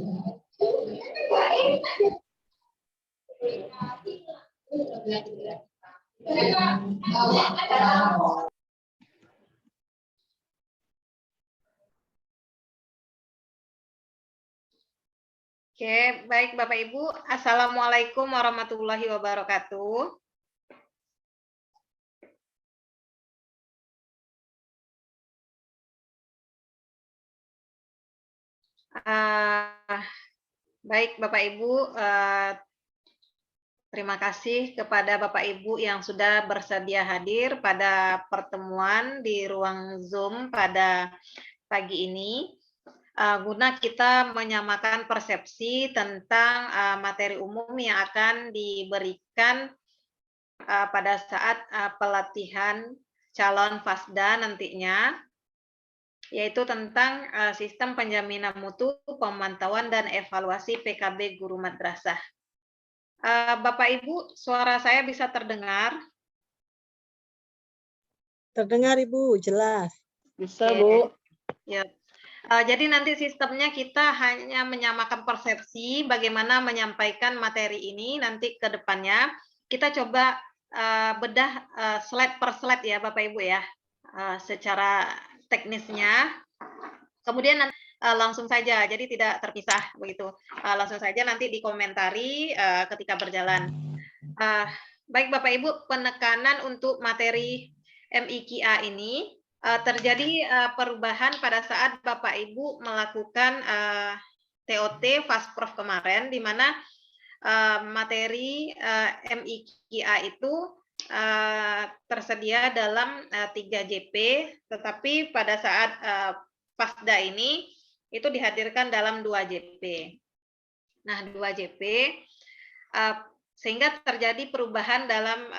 Oke, baik Bapak Ibu. Assalamualaikum warahmatullahi wabarakatuh. Baik Bapak Ibu, terima kasih kepada Bapak Ibu yang sudah bersedia hadir pada pertemuan di ruang Zoom pada pagi ini. Guna kita menyamakan persepsi tentang materi umum yang akan diberikan pada saat pelatihan calon FASDA nantinya, yaitu tentang sistem penjaminan mutu, pemantauan, dan evaluasi PKB guru madrasah. Bapak Ibu, suara saya bisa terdengar? Terdengar Ibu, jelas. Bisa, Bu. Ya. Jadi nanti sistemnya kita hanya menyamakan persepsi bagaimana menyampaikan materi ini nanti ke depannya. Kita coba bedah slide per slide ya Bapak Ibu ya, secara teknisnya. Kemudian langsung saja, jadi tidak terpisah begitu. Langsung saja nanti dikomentari ketika berjalan. Baik Bapak Ibu, penekanan untuk materi MIKA ini terjadi perubahan pada saat Bapak Ibu melakukan TOT FASPROF kemarin, di mana materi MIKA itu tersedia dalam 3 JP, tetapi pada saat FASDA ini itu dihadirkan dalam 2 JP. Nah, 2 JP sehingga terjadi perubahan dalam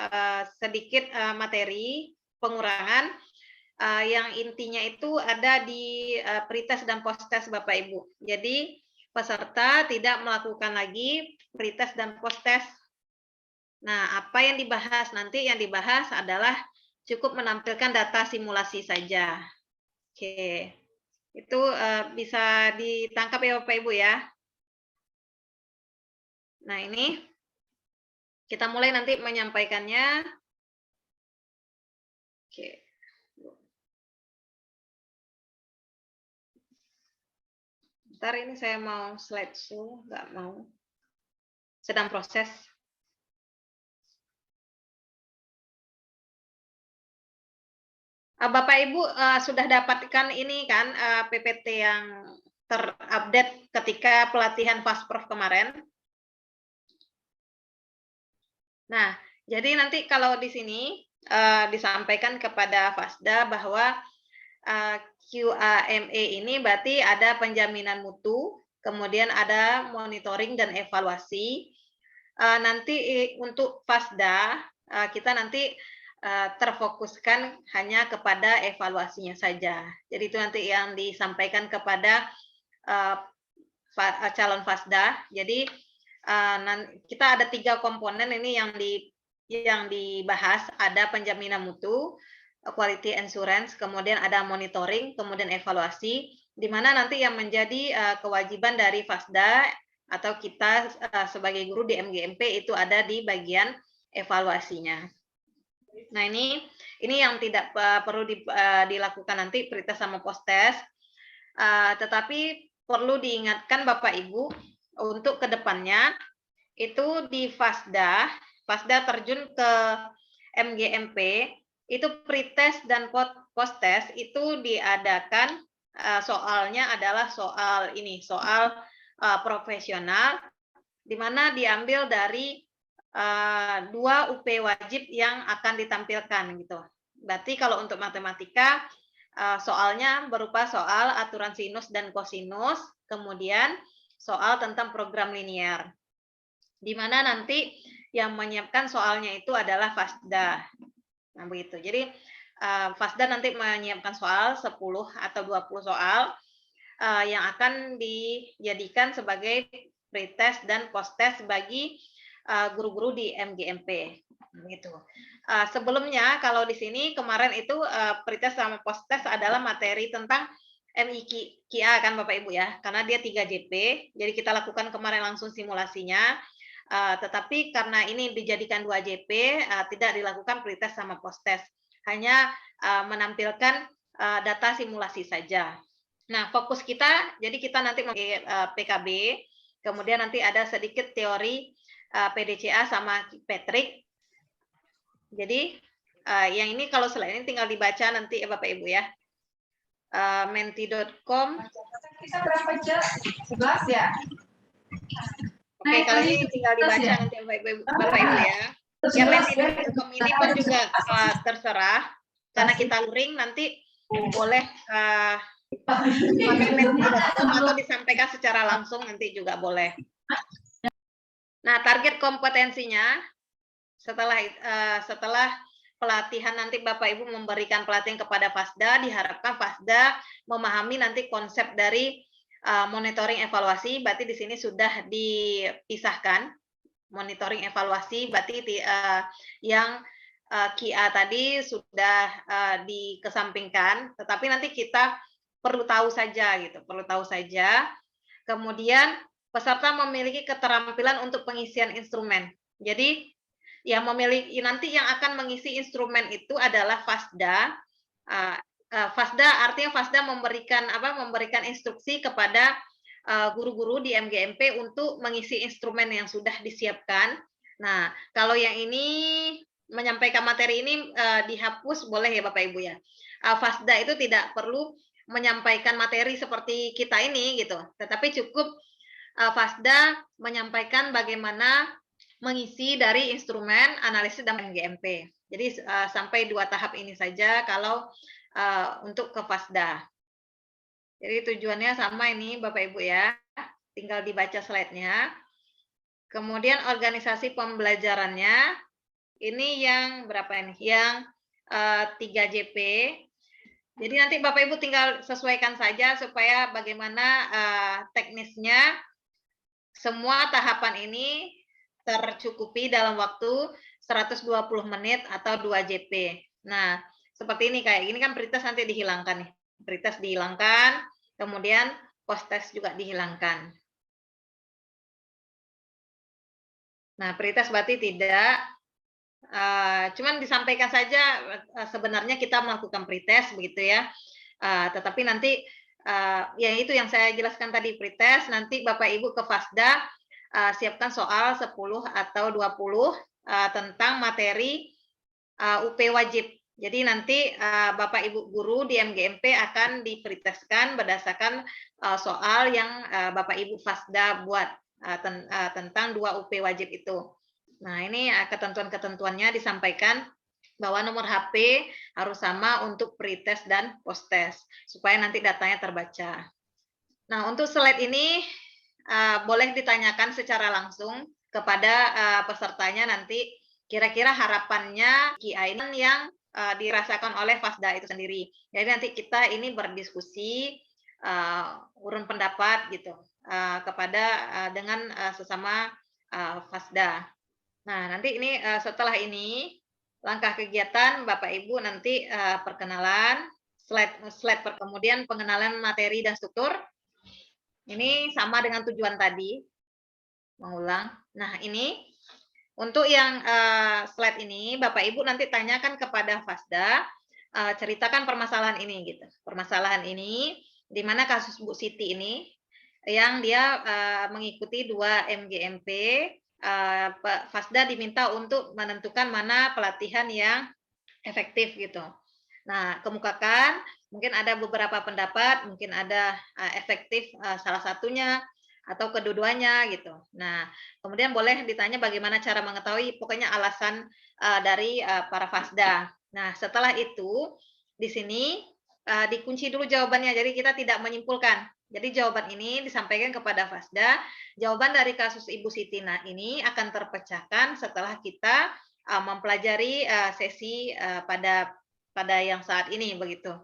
sedikit materi pengurangan yang intinya itu ada di pretest dan posttest Bapak Ibu. Jadi peserta tidak melakukan lagi pretest dan posttest. Nah, apa yang dibahas nanti? Yang dibahas adalah cukup menampilkan data simulasi saja. Oke, itu bisa ditangkap ya Bapak Ibu ya. Nah, ini kita mulai nanti menyampaikannya. Oke. Bentar, ini saya mau slideshow, nggak mau. Sedang proses. Bapak Ibu sudah dapatkan ini kan PPT yang terupdate ketika pelatihan FASPROF kemarin. Nah, jadi nanti kalau di sini disampaikan kepada FASDA bahwa QAME ini berarti ada penjaminan mutu, kemudian ada monitoring dan evaluasi. Nanti untuk FASDA kita nanti terfokuskan hanya kepada evaluasinya saja. Jadi itu nanti yang disampaikan kepada calon FASDA. Jadi kita ada 3 komponen ini yang dibahas, ada penjaminan mutu, quality assurance, kemudian ada monitoring, kemudian evaluasi, di mana nanti yang menjadi kewajiban dari FASDA atau kita sebagai guru di MGMP itu ada di bagian evaluasinya. Nah, ini yang tidak perlu dilakukan nanti pretest sama posttest, tetapi perlu diingatkan Bapak Ibu untuk kedepannya itu di FASDA terjun ke MGMP, itu pretest dan posttest itu diadakan soalnya adalah soal profesional, di mana diambil dari 2 UP wajib yang akan ditampilkan gitu. Berarti kalau untuk matematika soalnya berupa soal aturan sinus dan kosinus, kemudian soal tentang program linear, di mana nanti yang menyiapkan soalnya itu adalah FASDA. Nah, begitu. Jadi FASDA nanti menyiapkan soal 10 atau 20 soal yang akan dijadikan sebagai pretest dan posttest bagi guru-guru di MGMP. Gitu. Sebelumnya kalau di sini kemarin itu pretest sama posttest adalah materi tentang MIQA kan Bapak Ibu ya, karena dia 3 JP, jadi kita lakukan kemarin langsung simulasinya, tetapi karena ini dijadikan 2 JP, tidak dilakukan pretest sama posttest, hanya menampilkan data simulasi saja. Nah, fokus kita, jadi kita nanti memakai PKB, kemudian nanti ada sedikit teori PDCA sama Patrick. Jadi yang ini kalau slide ini tinggal dibaca nanti ya Bapak Ibu ya. Menti.com. Kita berapa jam? 11 ya? Oke, kalau ini tinggal dibaca nanti Bapak Ibu ya. Ya Menti.com ini pun juga terserah, karena kita luring nanti boleh pakai Menti.com atau disampaikan secara langsung nanti juga boleh. Nah, target kompetensinya setelah pelatihan nanti Bapak Ibu memberikan pelatihan kepada FASDA, diharapkan FASDA memahami nanti konsep dari monitoring evaluasi, berarti di sini sudah dipisahkan. Monitoring evaluasi berarti yang QA tadi sudah dikesampingkan, tetapi nanti kita perlu tahu saja gitu, perlu tahu saja. Kemudian peserta memiliki keterampilan untuk pengisian instrumen. Jadi yang memiliki nanti yang akan mengisi instrumen itu adalah FASDA. FASDA artinya FASDA memberikan instruksi kepada guru-guru di MGMP untuk mengisi instrumen yang sudah disiapkan. Nah, kalau yang ini menyampaikan materi ini dihapus boleh ya Bapak Ibu ya. FASDA itu tidak perlu menyampaikan materi seperti kita ini gitu, tetapi cukup FASDA menyampaikan bagaimana mengisi dari instrumen analisis dan MGMP. Jadi sampai 2 tahap ini saja kalau untuk ke FASDA. Jadi tujuannya sama ini Bapak Ibu ya, tinggal dibaca slide-nya. Kemudian organisasi pembelajarannya, ini yang berapa ini? Yang 3 JP. Jadi nanti Bapak Ibu tinggal sesuaikan saja supaya bagaimana teknisnya semua tahapan ini tercukupi dalam waktu 120 menit atau 2 JP. Nah, seperti ini kayak gini kan pretest nanti dihilangkan nih. Pretest dihilangkan, kemudian posttest juga dihilangkan. Nah, pretest berarti tidak, cuman disampaikan saja sebenarnya kita melakukan pretest begitu ya. Tetapi nanti ya itu yang saya jelaskan tadi pretest, nanti Bapak Ibu ke FASDA siapkan soal 10 atau 20 tentang materi UP wajib. Jadi nanti Bapak Ibu guru di MGMP akan dipretestkan berdasarkan soal yang Bapak Ibu FASDA buat tentang 2 UP wajib itu. Nah, ini ketentuan-ketentuannya disampaikan bahwa nomor HP harus sama untuk pretest dan posttest supaya nanti datanya terbaca. Nah, untuk slide ini boleh ditanyakan secara langsung kepada pesertanya nanti kira-kira harapannya QI yang dirasakan oleh FASDA itu sendiri. Jadi nanti kita ini berdiskusi urun pendapat gitu kepada dengan sesama FASDA. Nah, nanti ini setelah ini langkah kegiatan Bapak Ibu nanti perkenalan, slide kemudian pengenalan materi dan struktur. Ini sama dengan tujuan tadi. Mengulang. Nah, ini untuk yang slide ini Bapak Ibu nanti tanyakan kepada FASDA, ceritakan permasalahan ini gitu. Permasalahan ini di mana kasus Bu Siti ini yang dia mengikuti 2 MGMP, FASDA diminta untuk menentukan mana pelatihan yang efektif gitu. Nah, kemukakan mungkin ada beberapa pendapat, mungkin ada efektif salah satunya atau kedua-duanya gitu. Nah, kemudian boleh ditanya bagaimana cara mengetahui pokoknya alasan dari para FASDA. Nah, setelah itu di sini dikunci dulu jawabannya. Jadi kita tidak menyimpulkan. Jadi jawaban ini disampaikan kepada FASDA. Jawaban dari kasus Ibu Siti ini akan terpecahkan setelah kita mempelajari sesi pada yang saat ini begitu.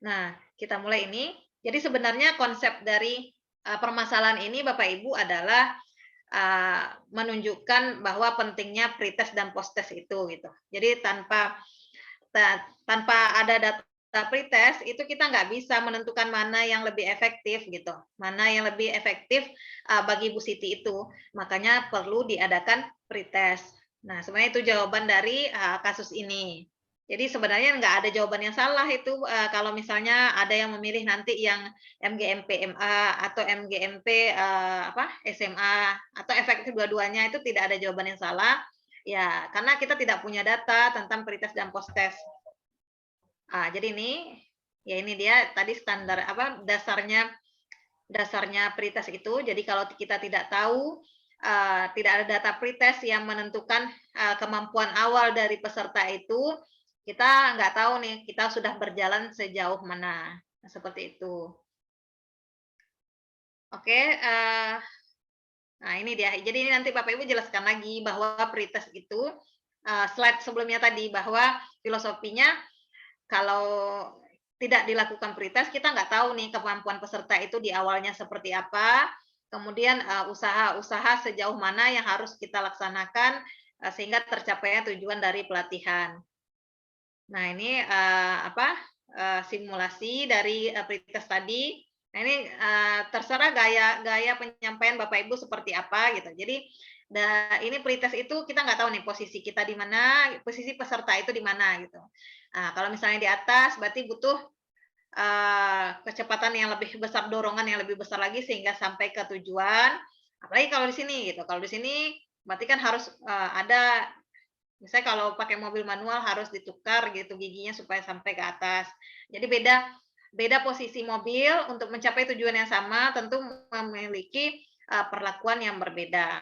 Nah, kita mulai ini. Jadi sebenarnya konsep dari permasalahan ini Bapak Ibu adalah menunjukkan bahwa pentingnya pretest dan posttest itu gitu. Jadi tanpa ada data pretest itu kita nggak bisa menentukan mana yang lebih efektif gitu, mana yang lebih efektif bagi Bu Siti itu. Makanya perlu diadakan pretest. Nah, sebenarnya itu jawaban dari kasus ini. Jadi sebenarnya nggak ada jawaban yang salah itu kalau misalnya ada yang memilih nanti yang MGMP MA atau MGMP SMA atau efektif dua-duanya itu tidak ada jawaban yang salah. Ya, karena kita tidak punya data tentang pretest dan posttest. Jadi ini dia tadi standar dasarnya pretest itu. Jadi kalau kita tidak tahu, tidak ada data pretest yang menentukan kemampuan awal dari peserta itu, kita nggak tahu nih kita sudah berjalan sejauh mana. Nah, seperti itu. Oke, nah ini dia. Jadi ini nanti Bapak Ibu jelaskan lagi bahwa pretest itu slide sebelumnya tadi bahwa filosofinya kalau tidak dilakukan pretest, kita nggak tahu nih kemampuan peserta itu di awalnya seperti apa, kemudian usaha-usaha sejauh mana yang harus kita laksanakan sehingga tercapainya tujuan dari pelatihan. Nah ini simulasi dari pretest tadi. Nah ini terserah gaya penyampaian Bapak Ibu seperti apa gitu. Jadi ini pretest itu kita nggak tahu nih posisi kita di mana, posisi peserta itu di mana gitu. Nah, kalau misalnya di atas berarti butuh kecepatan yang lebih besar, dorongan yang lebih besar lagi sehingga sampai ke tujuan. Apalagi kalau di sini gitu. Kalau di sini berarti kan harus ada misalnya kalau pakai mobil manual harus ditukar gitu giginya supaya sampai ke atas. Jadi beda posisi mobil untuk mencapai tujuan yang sama tentu memiliki perlakuan yang berbeda.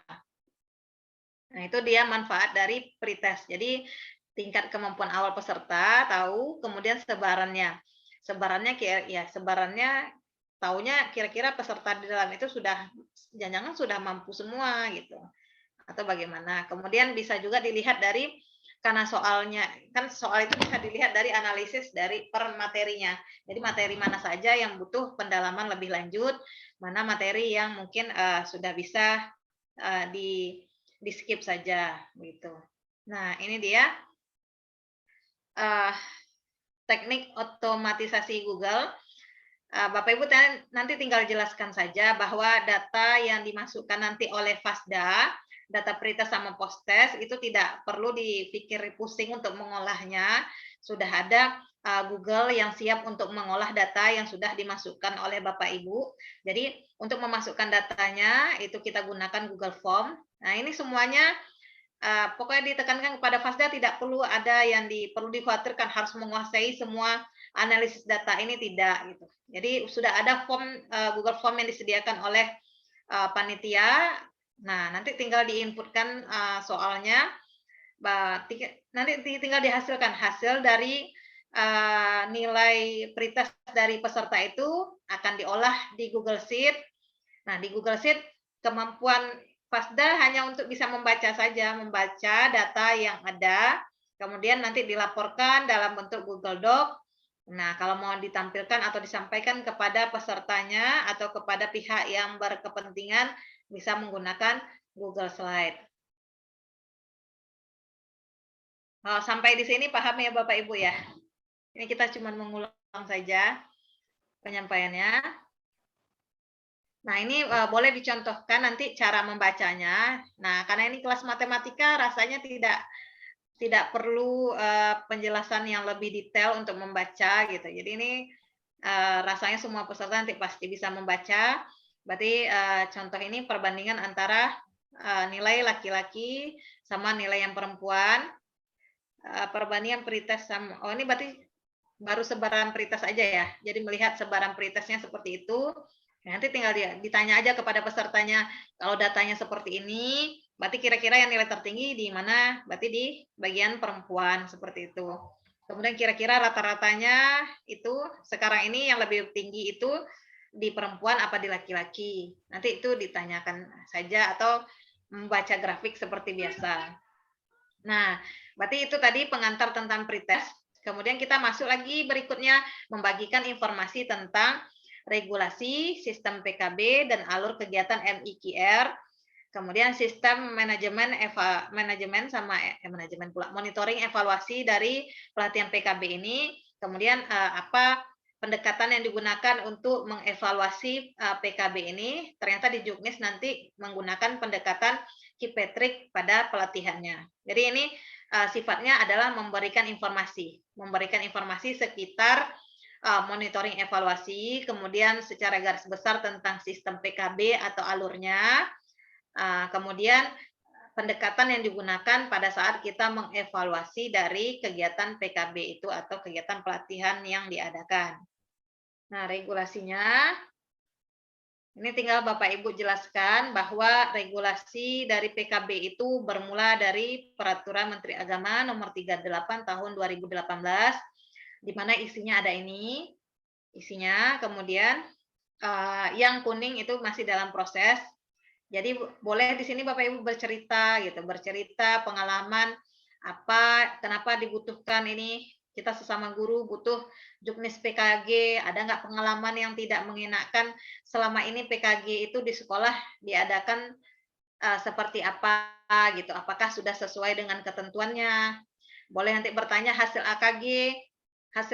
Nah, itu dia manfaat dari pretest. Jadi tingkat kemampuan awal peserta tahu, kemudian sebarannya. Sebarannya taunya kira-kira peserta di dalam itu jangan-jangan sudah mampu semua gitu. Atau bagaimana. Kemudian bisa juga dilihat dari karena soalnya kan soal itu bisa dilihat dari analisis dari per materinya. Jadi materi mana saja yang butuh pendalaman lebih lanjut, mana materi yang mungkin sudah bisa di skip saja begitu. Nah, ini dia teknik otomatisasi Google. Bapak Ibu nanti tinggal jelaskan saja bahwa data yang dimasukkan nanti oleh FASDA, data pretest sama posttest itu tidak perlu dipikir pusing untuk mengolahnya. Sudah ada Google yang siap untuk mengolah data yang sudah dimasukkan oleh Bapak Ibu. Jadi untuk memasukkan datanya itu kita gunakan Google Form. Nah ini semuanya pokoknya ditekankan kepada FASDA tidak perlu ada yang perlu dikhawatirkan harus menguasai semua analisis data ini tidak gitu. Jadi sudah ada Google Form yang disediakan oleh panitia. Nah, nanti tinggal diinputkan soalnya. Nanti tinggal dihasilkan hasil dari nilai pretest dari peserta itu akan diolah di Google Sheet. Nah, di Google Sheet kemampuan FASDA hanya untuk bisa membaca saja, membaca data yang ada, kemudian nanti dilaporkan dalam bentuk Google Doc. Nah, kalau mau ditampilkan atau disampaikan kepada pesertanya atau kepada pihak yang berkepentingan, bisa menggunakan Google Slide. Sampai di sini paham ya Bapak Ibu ya? Ini kita cuma mengulang saja penyampaiannya. Nah, ini boleh dicontohkan nanti cara membacanya. Nah, karena ini kelas matematika rasanya tidak perlu penjelasan yang lebih detail untuk membaca gitu. Jadi ini rasanya semua peserta nanti pasti bisa membaca. Berarti contoh ini perbandingan antara nilai laki-laki sama nilai yang perempuan. Perbandingan pretest sama ini berarti baru sebaran pretest aja ya. Jadi melihat sebaran pretestnya seperti itu. Nanti tinggal ditanya aja kepada pesertanya, kalau datanya seperti ini, berarti kira-kira yang nilai tertinggi di mana? Berarti di bagian perempuan, seperti itu. Kemudian kira-kira rata-ratanya itu sekarang ini yang lebih tinggi itu di perempuan apa di laki-laki. Nanti itu ditanyakan saja atau membaca grafik seperti biasa. Nah, berarti itu tadi pengantar tentang pretest. Kemudian kita masuk lagi berikutnya membagikan informasi tentang regulasi, sistem PKB, dan alur kegiatan MIKR, kemudian sistem manajemen sama monitoring evaluasi dari pelatihan PKB ini, Kemudian apa pendekatan yang digunakan untuk mengevaluasi PKB ini, ternyata di Juknis nanti menggunakan pendekatan Kipetrik pada pelatihannya. Jadi ini sifatnya adalah memberikan informasi sekitar monitoring evaluasi, kemudian secara garis besar tentang sistem PKB atau alurnya, kemudian pendekatan yang digunakan pada saat kita mengevaluasi dari kegiatan PKB itu atau kegiatan pelatihan yang diadakan. Nah, regulasinya, ini tinggal Bapak Ibu jelaskan bahwa regulasi dari PKB itu bermula dari Peraturan Menteri Agama Nomor 38 Tahun 2018, di mana isinya ada ini, kemudian yang kuning itu masih dalam proses. Jadi boleh di sini Bapak Ibu bercerita gitu, bercerita pengalaman kenapa dibutuhkan ini, kita sesama guru butuh Juknis PKG, ada nggak pengalaman yang tidak mengenakan selama ini PKG itu di sekolah diadakan seperti apa gitu, apakah sudah sesuai dengan ketentuannya. Boleh nanti bertanya hasil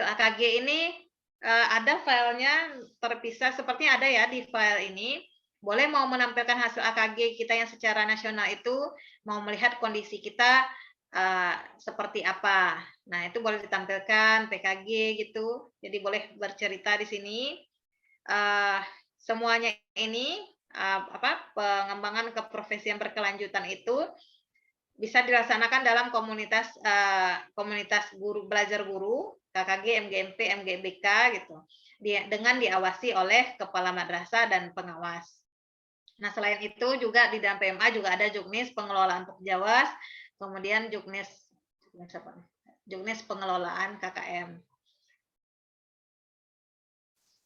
AKG ini ada filenya terpisah, sepertinya ada ya di file ini. Boleh mau menampilkan hasil AKG kita yang secara nasional itu, mau melihat kondisi kita seperti apa. Nah, itu boleh ditampilkan PKG gitu. Jadi boleh bercerita di sini. Semuanya ini pengembangan keprofesian berkelanjutan itu bisa dilaksanakan dalam komunitas guru belajar guru, KKG, MGMP, MGBK gitu. Dengan diawasi oleh kepala madrasah dan pengawas. Nah, selain itu juga di dalam PMA juga ada Juknis pengelolaan Pokjawas, kemudian Juknis pengelolaan KKM.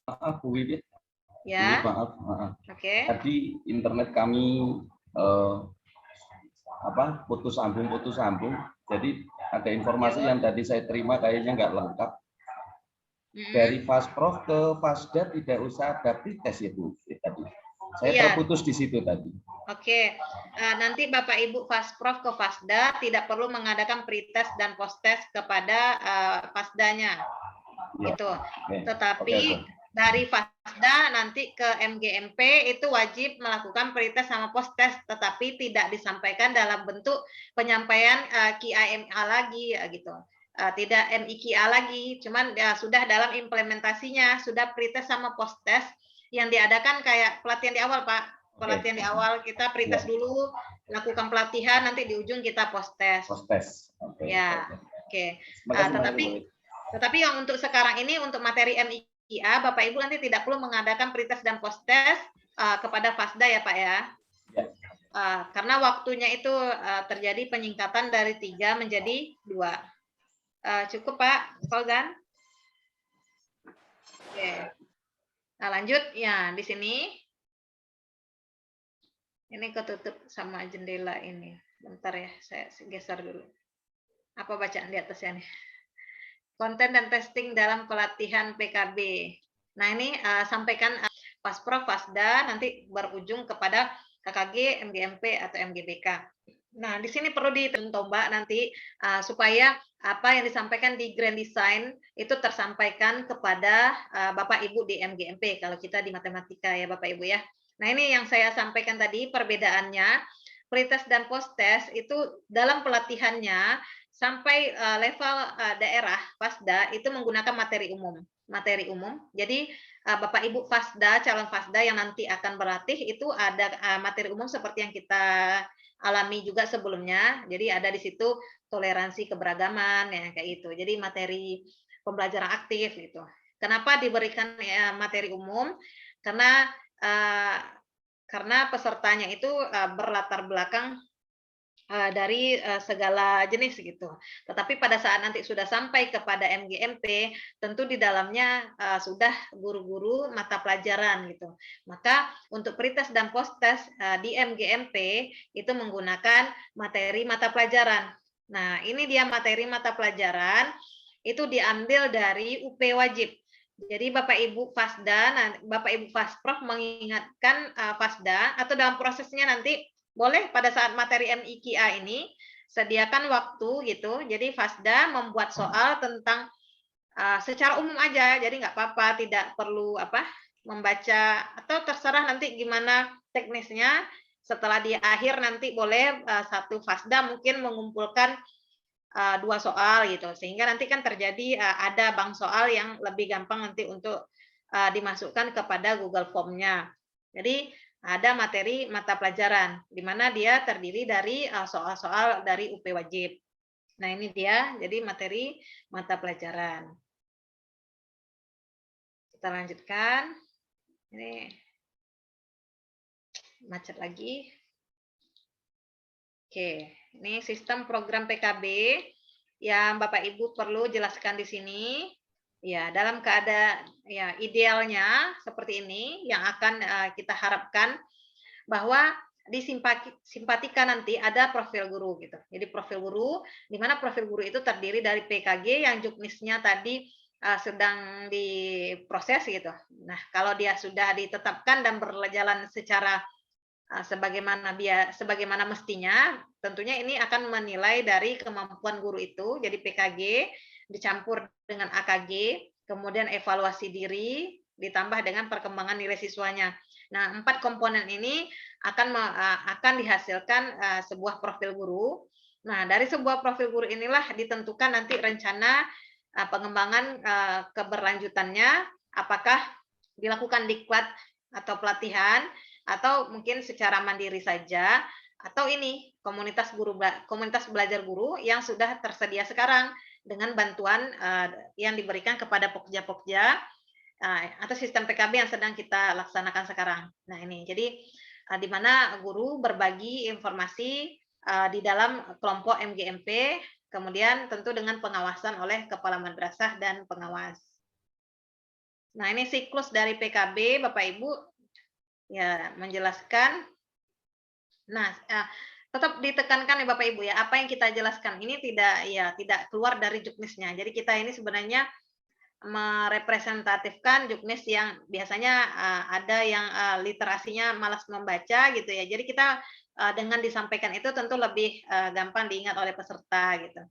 Maaf Bu Wiwit. Ya. Maaf. Oke. Tadi internet kami putus sambung. Jadi ada informasi yang tadi saya terima kayaknya nggak lengkap. Dari Fasprof ke Fasda tidak usah ada pretest ya Bu tadi. Saya terputus di situ tadi. Oke, nanti Bapak Ibu Fasprof ke Fasda tidak perlu mengadakan pretest dan posttest kepada Fasdanya, gitu. Tetapi dari Fasda nanti ke MGMP itu wajib melakukan pretest sama posttest, tetapi tidak disampaikan dalam bentuk penyampaian KIMA lagi, gitu. Tidak MIKA lagi, cuman sudah dalam implementasinya sudah pretest sama posttest yang diadakan kayak pelatihan di awal, Pak. Pelatihan di awal kita pretest dulu, lakukan pelatihan, nanti di ujung kita posttest. Ya, oke. Tetapi yang untuk sekarang ini untuk materi MIKA, Bapak Ibu nanti tidak perlu mengadakan pretest dan posttest kepada Fasda ya, Pak ya. Karena waktunya itu terjadi penyingkatan dari 3 menjadi 2. Cukup Pak Fauzan? Oke. Nah, lanjut ya di sini. Ini ketutup sama jendela ini. Bentar ya, saya geser dulu. Apa bacaan di atasnya nih? Konten dan testing dalam pelatihan PKB. Nah, ini sampaikan Fasprof, Fasda nanti berujung kepada KKG, MGMP atau MGBK. Nah, di sini perlu ditontombak nanti supaya apa yang disampaikan di Grand Design itu tersampaikan kepada Bapak Ibu di MGMP kalau kita di matematika ya Bapak Ibu ya. Nah, ini yang saya sampaikan tadi perbedaannya, pretest dan posttest itu dalam pelatihannya sampai level daerah Fasda itu menggunakan materi umum. Jadi Bapak Ibu Fasda, calon Fasda yang nanti akan berlatih itu ada materi umum seperti yang kita alami juga sebelumnya. Jadi ada di situ toleransi keberagaman ya kayak itu. Jadi materi pembelajaran aktif gitu. Kenapa diberikan materi umum? Karena pesertanya itu berlatar belakang dari segala jenis gitu. Tetapi pada saat nanti sudah sampai kepada MGMP, tentu di dalamnya sudah guru-guru mata pelajaran gitu. Maka untuk pretest dan posttest di MGMP itu menggunakan materi mata pelajaran. Nah, ini dia materi mata pelajaran itu diambil dari UP wajib. Jadi Bapak Ibu Fasda, Bapak Ibu Fasprof mengingatkan Fasda atau dalam prosesnya nanti boleh pada saat materi MIKA ini sediakan waktu gitu. Jadi Fasda membuat soal tentang secara umum aja, jadi nggak apa-apa, tidak perlu membaca atau terserah nanti gimana teknisnya. Setelah di akhir nanti boleh satu fasda mungkin mengumpulkan 2 soal gitu, sehingga nanti kan terjadi ada bank soal yang lebih gampang nanti untuk dimasukkan kepada Google Form-nya. Jadi ada materi mata pelajaran, di mana dia terdiri dari soal-soal dari UP wajib. Nah ini dia, jadi materi mata pelajaran. Kita lanjutkan. Ini macet lagi. Oke, ini sistem program PKB yang Bapak Ibu perlu jelaskan di sini. Ya, dalam keadaan ya idealnya seperti ini yang akan kita harapkan bahwa disimpatikan nanti ada profil guru gitu. Jadi profil guru, di mana profil guru itu terdiri dari PKG yang juknisnya tadi sedang diproses gitu. Nah, kalau dia sudah ditetapkan dan berjalan secara sebagaimana mestinya, tentunya ini akan menilai dari kemampuan guru itu. Jadi PKG dicampur dengan AKG, kemudian evaluasi diri ditambah dengan perkembangan nilai siswanya. Nah, 4 komponen ini akan dihasilkan sebuah profil guru. Nah, dari sebuah profil guru inilah ditentukan nanti rencana pengembangan keberlanjutannya, apakah dilakukan diklat atau pelatihan, atau mungkin secara mandiri saja, atau ini komunitas belajar guru yang sudah tersedia sekarang dengan bantuan yang diberikan kepada pokja-pokja atau sistem PKB yang sedang kita laksanakan sekarang. Nah ini, jadi di mana guru berbagi informasi di dalam kelompok MGMP, kemudian tentu dengan pengawasan oleh kepala madrasah dan pengawas. Nah ini siklus dari PKB, Bapak Ibu ya menjelaskan. Nah, tetap ditekankan ya Bapak Ibu ya, apa yang kita jelaskan ini tidak keluar dari juknisnya. Jadi kita ini sebenarnya merepresentatifkan juknis yang biasanya ada yang literasinya malas membaca gitu ya. Jadi kita dengan disampaikan itu tentu lebih gampang diingat oleh peserta gitu.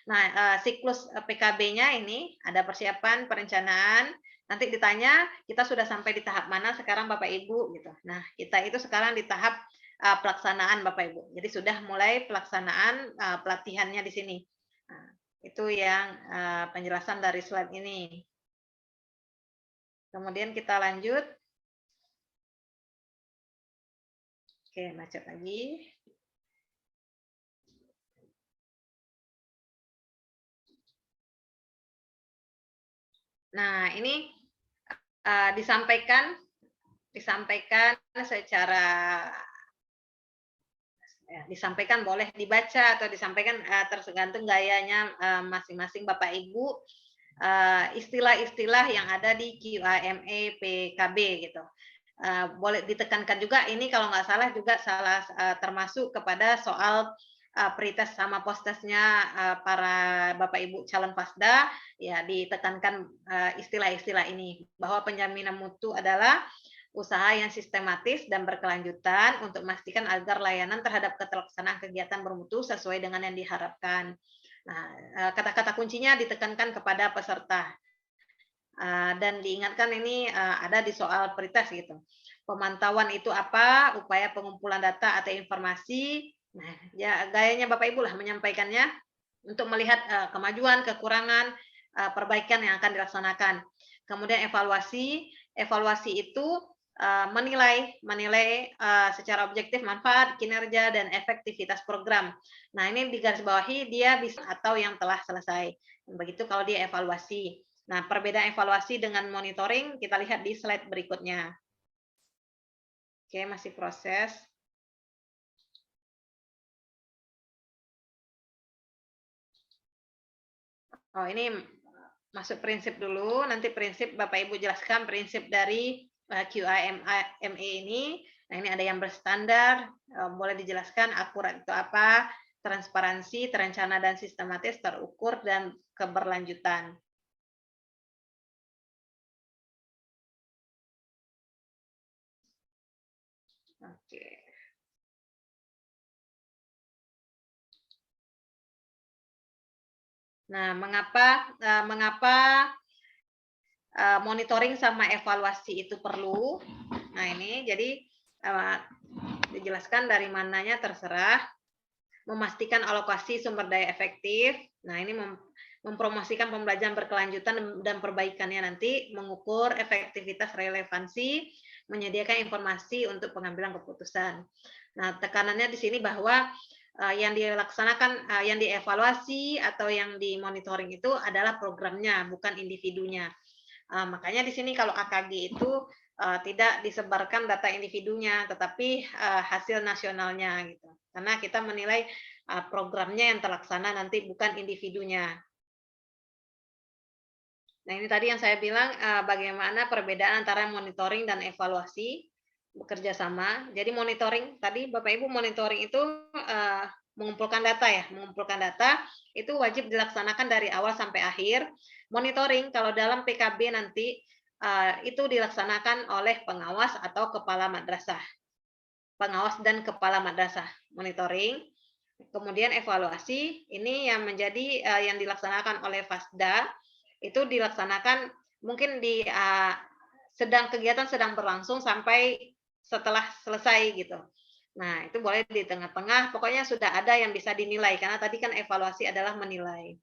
Nah, siklus PKB-nya ini ada persiapan, perencanaan, nanti ditanya kita sudah sampai di tahap mana sekarang Bapak Ibu gitu. Nah, kita itu sekarang di tahap pelaksanaan Bapak Ibu. Jadi sudah mulai pelaksanaan pelatihannya di sini. Nah, itu yang penjelasan dari slide ini. Kemudian kita lanjut. Oke, macet lagi. Nah, ini disampaikan secara disampaikan boleh dibaca atau disampaikan tergantung gayanya masing-masing Bapak Ibu, istilah-istilah yang ada di QAME PKB gitu. Boleh ditekankan juga ini kalau nggak salah juga termasuk kepada soal pretest sama postesnya para Bapak Ibu calon Fasda, ya ditekankan istilah-istilah ini bahwa penjaminan mutu adalah usaha yang sistematis dan berkelanjutan untuk memastikan agar layanan terhadap keterlaksanaan kegiatan bermutu sesuai dengan yang diharapkan. Nah, kata-kata kuncinya ditekankan kepada peserta. Dan diingatkan ini ada di soal pretest gitu. Pemantauan itu apa? Upaya pengumpulan data atau informasi. Nah, ya gayanya Bapak Ibu lah menyampaikannya untuk melihat kemajuan, kekurangan, perbaikan yang akan dilaksanakan. Kemudian evaluasi itu menilai secara objektif manfaat, kinerja, dan efektivitas program. Nah, ini digarisbawahi dia bisa atau yang telah selesai. Begitu kalau dia evaluasi. Nah, perbedaan evaluasi dengan monitoring kita lihat di slide berikutnya. Oke, masih proses. Oh, ini masuk prinsip dulu, nanti prinsip Bapak Ibu jelaskan prinsip dari QAME ini. Nah, ini ada yang berstandar, boleh dijelaskan akurat itu apa, transparansi, terencana dan sistematis, terukur, dan keberlanjutan. Oke. Nah, mengapa monitoring sama evaluasi itu perlu? Nah, ini jadi dijelaskan dari mananya terserah. Memastikan alokasi sumber daya efektif. Nah, ini mempromosikan pembelajaran berkelanjutan dan perbaikannya nanti, mengukur efektivitas relevansi, menyediakan informasi untuk pengambilan keputusan. Nah, tekanannya di sini bahwa yang dilaksanakan, yang dievaluasi atau yang dimonitoring itu adalah programnya, bukan individunya. Makanya di sini kalau AKG itu tidak disebarkan data individunya, tetapi hasil nasionalnya gitu. Karena kita menilai programnya yang terlaksana nanti, bukan individunya. Nah, ini tadi yang saya bilang bagaimana perbedaan antara monitoring dan evaluasi bekerja sama. Jadi monitoring tadi Bapak Ibu, monitoring itu mengumpulkan data ya, mengumpulkan data itu wajib dilaksanakan dari awal sampai akhir. Monitoring kalau dalam PKB nanti itu dilaksanakan oleh pengawas atau kepala madrasah. Pengawas dan kepala madrasah monitoring. Kemudian evaluasi ini yang menjadi yang dilaksanakan oleh Fasda, itu dilaksanakan mungkin di kegiatan sedang berlangsung sampai setelah selesai gitu. Nah, itu boleh di tengah-tengah, pokoknya sudah ada yang bisa dinilai, karena tadi kan evaluasi adalah menilai.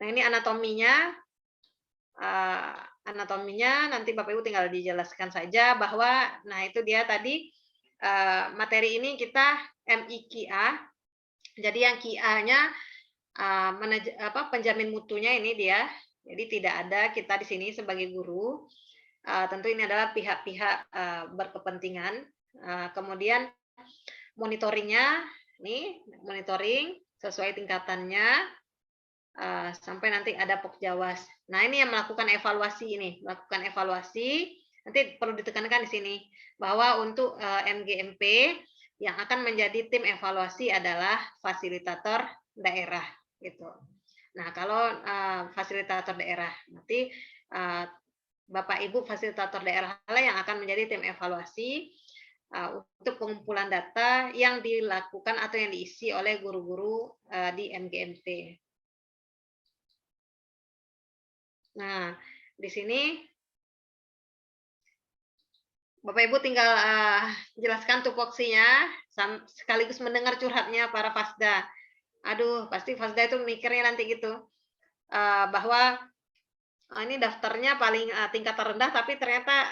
Nah, ini anatominya. Anatominya nanti Bapak Ibu tinggal dijelaskan saja bahwa, nah itu dia tadi, materi ini kita MIQA, jadi yang QA-nya penjamin mutunya ini dia, jadi tidak ada kita di sini sebagai guru, tentu ini adalah pihak-pihak berkepentingan, kemudian monitoringnya, ini monitoring sesuai tingkatannya, sampai nanti ada Pokjawas. Nah, ini yang melakukan evaluasi ini, melakukan evaluasi, nanti perlu ditekankan di sini, bahwa untuk MGMP yang akan menjadi tim evaluasi adalah fasilitator daerah, gitu. Nah, kalau fasilitator daerah, nanti Bapak Ibu fasilitator daerah yang akan menjadi tim evaluasi untuk pengumpulan data yang dilakukan atau yang diisi oleh guru-guru di MGMP. Nah, di sini Bapak Ibu tinggal jelaskan tupoksinya, sekaligus mendengar curhatnya para Fasda. Aduh, pasti Fasda itu mikirnya nanti gitu, bahwa ini daftarnya paling tingkat terendah, tapi ternyata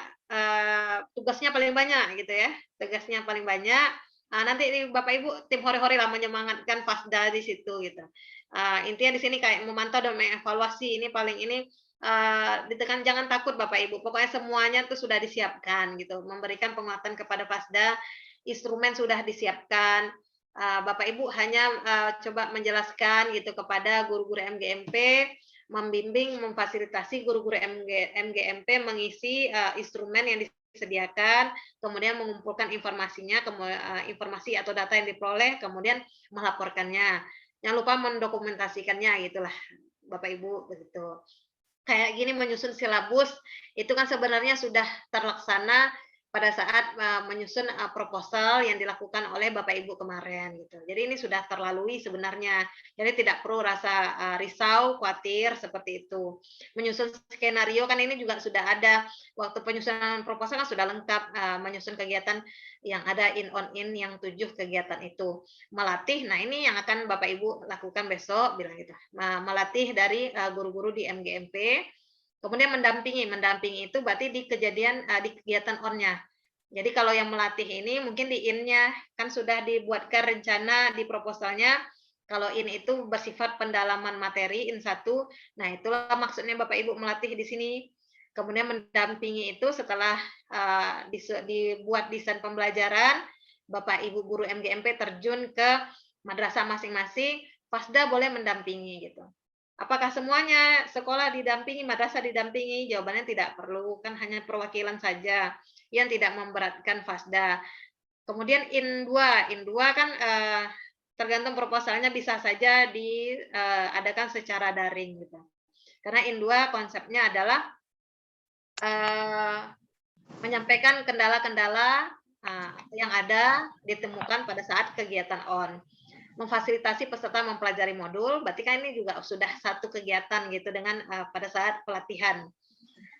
tugasnya paling banyak gitu ya, tugasnya paling banyak. Nanti Bapak Ibu tim hore-hore lah menyemangatkan Fasda di situ gitu. Intinya di sini kayak memantau dan mengevaluasi, ini paling ini ditekan, jangan takut Bapak Ibu, pokoknya semuanya itu sudah disiapkan gitu, memberikan penguatan kepada Fasda, instrumen sudah disiapkan, Bapak Ibu hanya coba menjelaskan gitu kepada guru-guru MGMP, membimbing, memfasilitasi guru-guru MGMP mengisi instrumen yang disediakan, kemudian mengumpulkan informasinya, informasi atau data yang diperoleh, kemudian melaporkannya. Jangan lupa mendokumentasikannya, gitulah Bapak Ibu begitu. Kayak gini menyusun silabus, itu kan sebenarnya sudah terlaksana pada saat menyusun proposal yang dilakukan oleh Bapak Ibu kemarin gitu. Jadi ini sudah terlalui sebenarnya. Jadi tidak perlu rasa risau, khawatir seperti itu. Menyusun skenario kan ini juga sudah ada. Waktu penyusunan proposal kan sudah lengkap, menyusun kegiatan yang ada in yang 7 kegiatan itu. Melatih, nah ini yang akan Bapak Ibu lakukan besok, bilang gitu. Melatih dari guru-guru di MGMP. Kemudian mendampingi itu berarti di kegiatan on-nya. Jadi kalau yang melatih ini mungkin di in-nya kan sudah dibuatkan rencana di proposalnya. Kalau in itu bersifat pendalaman materi in 1. Nah, itulah maksudnya Bapak Ibu melatih di sini. Kemudian mendampingi itu setelah dibuat desain pembelajaran, Bapak Ibu guru MGMP terjun ke madrasah masing-masing, Fasda boleh mendampingi gitu. Apakah semuanya sekolah didampingi, madrasah didampingi? Jawabannya tidak perlu, kan hanya perwakilan saja yang tidak memberatkan Fasda. Kemudian in 2 kan tergantung proposalnya bisa saja diadakan secara daring gitu. Karena in 2 konsepnya adalah menyampaikan kendala-kendala yang ada ditemukan pada saat kegiatan on. memfasilitasi peserta mempelajari modul, berarti kan ini juga sudah satu kegiatan gitu dengan pada saat pelatihan.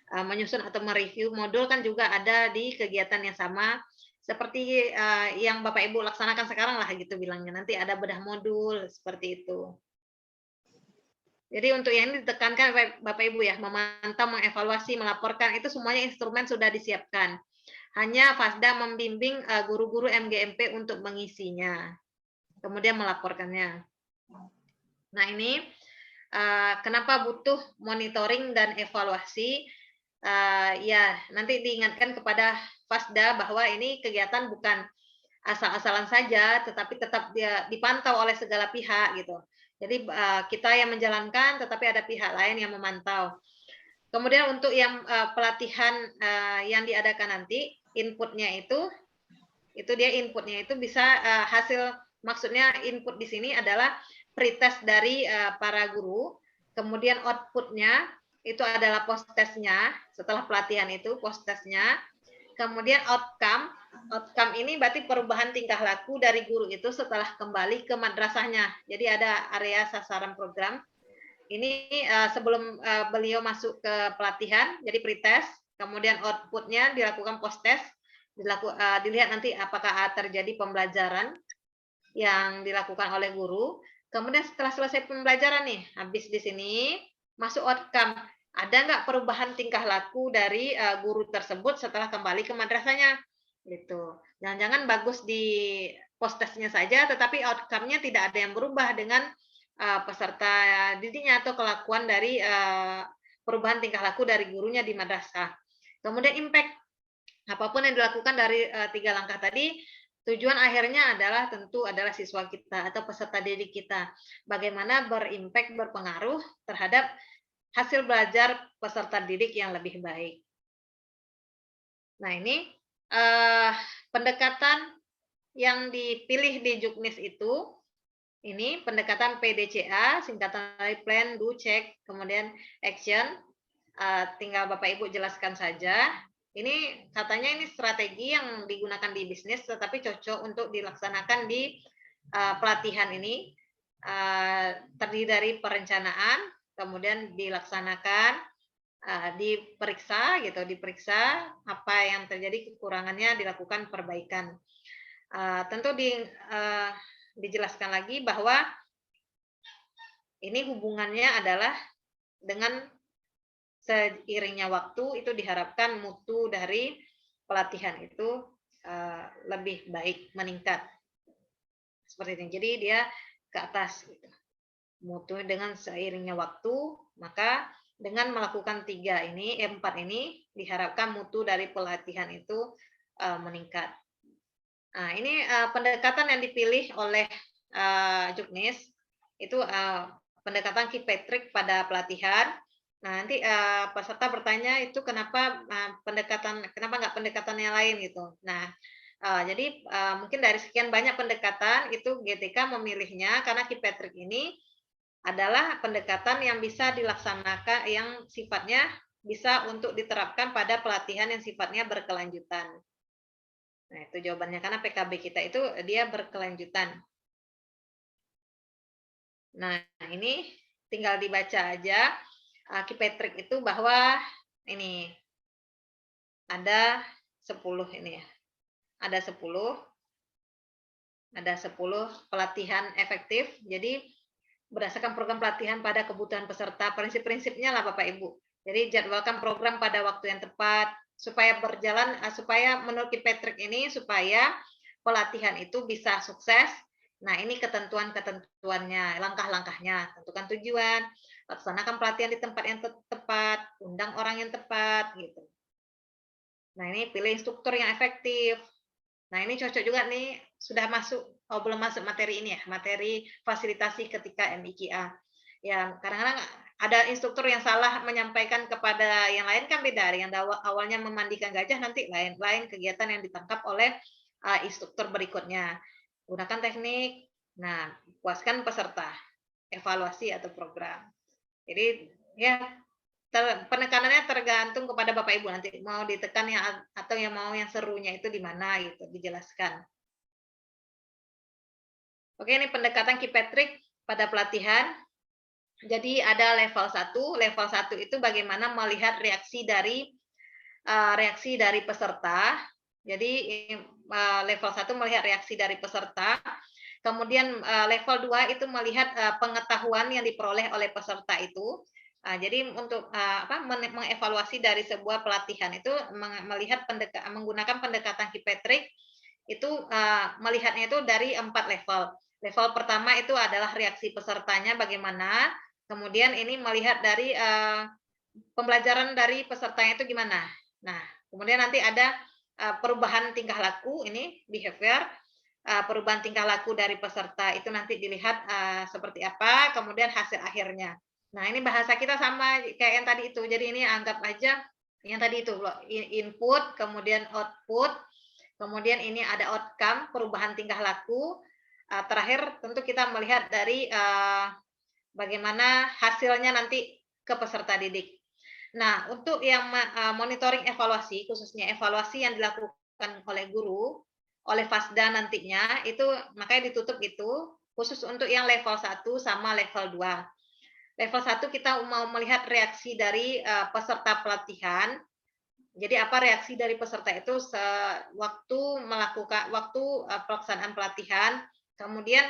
Menyusun atau mereview modul kan juga ada di kegiatan yang sama, seperti yang Bapak Ibu laksanakan sekarang lah gitu bilangnya, nanti ada bedah modul, seperti itu. Jadi untuk yang ini ditekankan Bapak Ibu ya, memantau, mengevaluasi, melaporkan, itu semuanya instrumen sudah disiapkan. Hanya Fasda membimbing guru-guru MGMP untuk mengisinya, kemudian melaporkannya. Nah ini kenapa butuh monitoring dan evaluasi? Ya nanti diingatkan kepada Fasda bahwa ini kegiatan bukan asal-asalan saja, tetapi tetap dia dipantau oleh segala pihak gitu. Jadi kita yang menjalankan, tetapi ada pihak lain yang memantau. Kemudian untuk yang pelatihan yang diadakan nanti, inputnya itu dia inputnya itu bisa hasil, maksudnya input di sini adalah pretest dari para guru, kemudian outputnya itu adalah post-testnya, setelah pelatihan itu post-testnya, kemudian outcome ini berarti perubahan tingkah laku dari guru itu setelah kembali ke madrasahnya. Jadi ada area sasaran program. Ini sebelum beliau masuk ke pelatihan, jadi pretest, kemudian outputnya dilakukan post-test, dilihat nanti apakah terjadi pembelajaran yang dilakukan oleh guru. Kemudian setelah selesai pembelajaran nih, habis di sini masuk outcome. Ada nggak perubahan tingkah laku dari guru tersebut setelah kembali ke madrasahnya? Gitu. Jangan-jangan bagus di post-testnya saja, tetapi outcome-nya tidak ada yang berubah dengan peserta didiknya atau kelakuan dari perubahan tingkah laku dari gurunya di madrasah. Kemudian impact, apapun yang dilakukan dari 3 langkah tadi, tujuan akhirnya adalah tentu adalah siswa kita atau peserta didik kita. Bagaimana berimpact, berpengaruh terhadap hasil belajar peserta didik yang lebih baik. Nah ini pendekatan yang dipilih di Juknis itu, ini pendekatan PDCA, singkatan dari Plan, Do, Check, kemudian Action. Tinggal Bapak Ibu jelaskan saja. Ini katanya ini strategi yang digunakan di bisnis, tetapi cocok untuk dilaksanakan di pelatihan ini. Terdiri dari perencanaan, kemudian dilaksanakan, diperiksa apa yang terjadi kekurangannya, dilakukan perbaikan. Tentu dijelaskan lagi bahwa ini hubungannya adalah dengan seiringnya waktu itu diharapkan mutu dari pelatihan itu lebih baik, meningkat. Seperti ini. Jadi dia ke atas gitu. Mutu dengan seiringnya waktu, maka dengan melakukan 4 ini diharapkan mutu dari pelatihan itu meningkat. Nah, ini pendekatan yang dipilih oleh Juknis itu pendekatan Kirkpatrick pada pelatihan. Nah, nanti peserta bertanya itu kenapa nggak pendekatan yang lain gitu. Nah, jadi mungkin dari sekian banyak pendekatan itu GTK memilihnya karena Kirkpatrick ini adalah pendekatan yang bisa dilaksanakan, yang sifatnya bisa untuk diterapkan pada pelatihan yang sifatnya berkelanjutan. Nah, itu jawabannya, karena PKB kita itu dia berkelanjutan. Nah, ini tinggal dibaca aja. Kirkpatrick itu bahwa ini ada 10 ini ya. Ada 10 pelatihan efektif. Jadi berdasarkan program pelatihan pada kebutuhan peserta, prinsip-prinsipnya lah Bapak Ibu. Jadi jadwalkan program pada waktu yang tepat supaya berjalan, supaya menurut Kirkpatrick ini supaya pelatihan itu bisa sukses. Nah, ini ketentuan-ketentuannya, langkah-langkahnya, tentukan tujuan, laksanakan pelatihan di tempat yang tepat, undang orang yang tepat gitu. Nah, ini pilih instruktur yang efektif. Nah, ini cocok juga nih, sudah masuk, belum masuk materi ini ya, materi fasilitasi ketika MIKA. Ya, kadang-kadang ada instruktur yang salah menyampaikan kepada yang lain kan beda, yang awalnya memandikan gajah nanti lain kegiatan yang ditangkap oleh instruktur berikutnya. Gunakan teknik, nah puaskan peserta, evaluasi atau program. Jadi ya penekanannya tergantung kepada Bapak Ibu nanti mau ditekan atau yang mau yang serunya itu di mana gitu, dijelaskan. Oke, ini pendekatan Kipetrik pada pelatihan. Jadi ada level 1. Level 1 itu bagaimana melihat reaksi dari peserta. Jadi level 1 melihat reaksi dari peserta. Kemudian level 2 itu melihat pengetahuan yang diperoleh oleh peserta itu. Jadi untuk mengevaluasi dari sebuah pelatihan itu melihat menggunakan pendekatan Kipetrik itu melihatnya itu dari 4 level. Level pertama itu adalah reaksi pesertanya bagaimana. Kemudian ini melihat dari pembelajaran dari pesertanya itu gimana. Nah, kemudian nanti ada perubahan tingkah laku, ini behavior. Perubahan tingkah laku dari peserta itu nanti dilihat seperti apa, kemudian hasil akhirnya. Nah, ini bahasa kita sama kayak yang tadi itu. Jadi ini anggap aja yang tadi itu, input, kemudian output, kemudian ini ada outcome, perubahan tingkah laku. Terakhir tentu kita melihat dari bagaimana hasilnya nanti ke peserta didik. Nah, untuk yang monitoring evaluasi, khususnya evaluasi yang dilakukan oleh guru, oleh FASDA nantinya, itu makanya ditutup itu, khusus untuk yang level 1 sama level 2. Level 1 kita mau melihat reaksi dari peserta pelatihan. Jadi apa reaksi dari peserta itu waktu pelaksanaan pelatihan, kemudian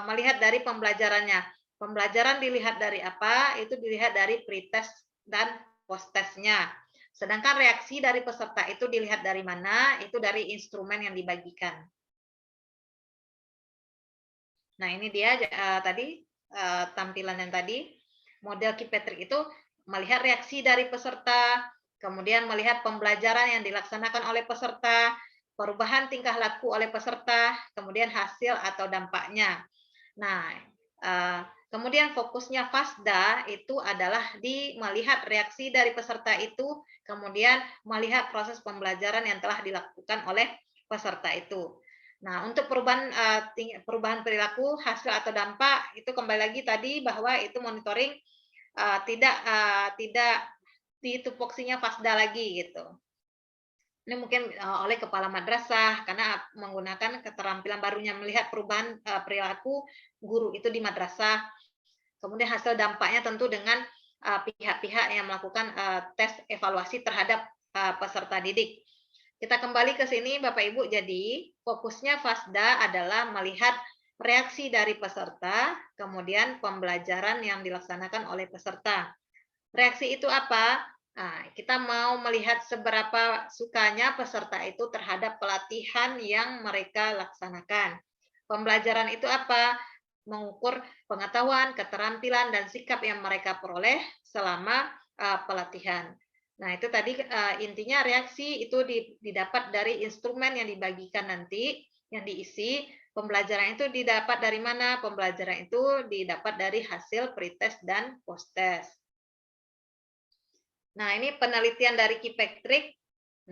melihat dari pembelajarannya. Pembelajaran dilihat dari apa? Itu dilihat dari pretest dan post-testnya. Sedangkan reaksi dari peserta itu dilihat dari mana? Itu dari instrumen yang dibagikan. Nah, ini dia tadi tampilan yang tadi. Model Kipetrik itu melihat reaksi dari peserta, kemudian melihat pembelajaran yang dilaksanakan oleh peserta, perubahan tingkah laku oleh peserta, kemudian hasil atau dampaknya. Nah, kemudian fokusnya FASDA itu adalah di melihat reaksi dari peserta itu, kemudian melihat proses pembelajaran yang telah dilakukan oleh peserta itu. Nah, untuk perubahan perilaku, hasil atau dampak itu kembali lagi tadi bahwa itu monitoring tidak di tupoksinya FASDA lagi gitu. Ini mungkin oleh kepala madrasah karena menggunakan keterampilan barunya melihat perubahan perilaku guru itu di madrasah. Kemudian hasil dampaknya tentu dengan pihak-pihak yang melakukan tes evaluasi terhadap peserta didik. Kita kembali ke sini Bapak Ibu, jadi fokusnya FASDA adalah melihat reaksi dari peserta, kemudian pembelajaran yang dilaksanakan oleh peserta. Reaksi itu apa? Nah, kita mau melihat seberapa sukanya peserta itu terhadap pelatihan yang mereka laksanakan. Pembelajaran itu apa? Mengukur pengetahuan, keterampilan, dan sikap yang mereka peroleh selama pelatihan. Nah, itu tadi intinya reaksi itu didapat dari instrumen yang dibagikan nanti, yang diisi. Pembelajaran itu didapat dari mana? Pembelajaran itu didapat dari hasil pretest dan post-test. Nah, ini penelitian dari Kipetrik.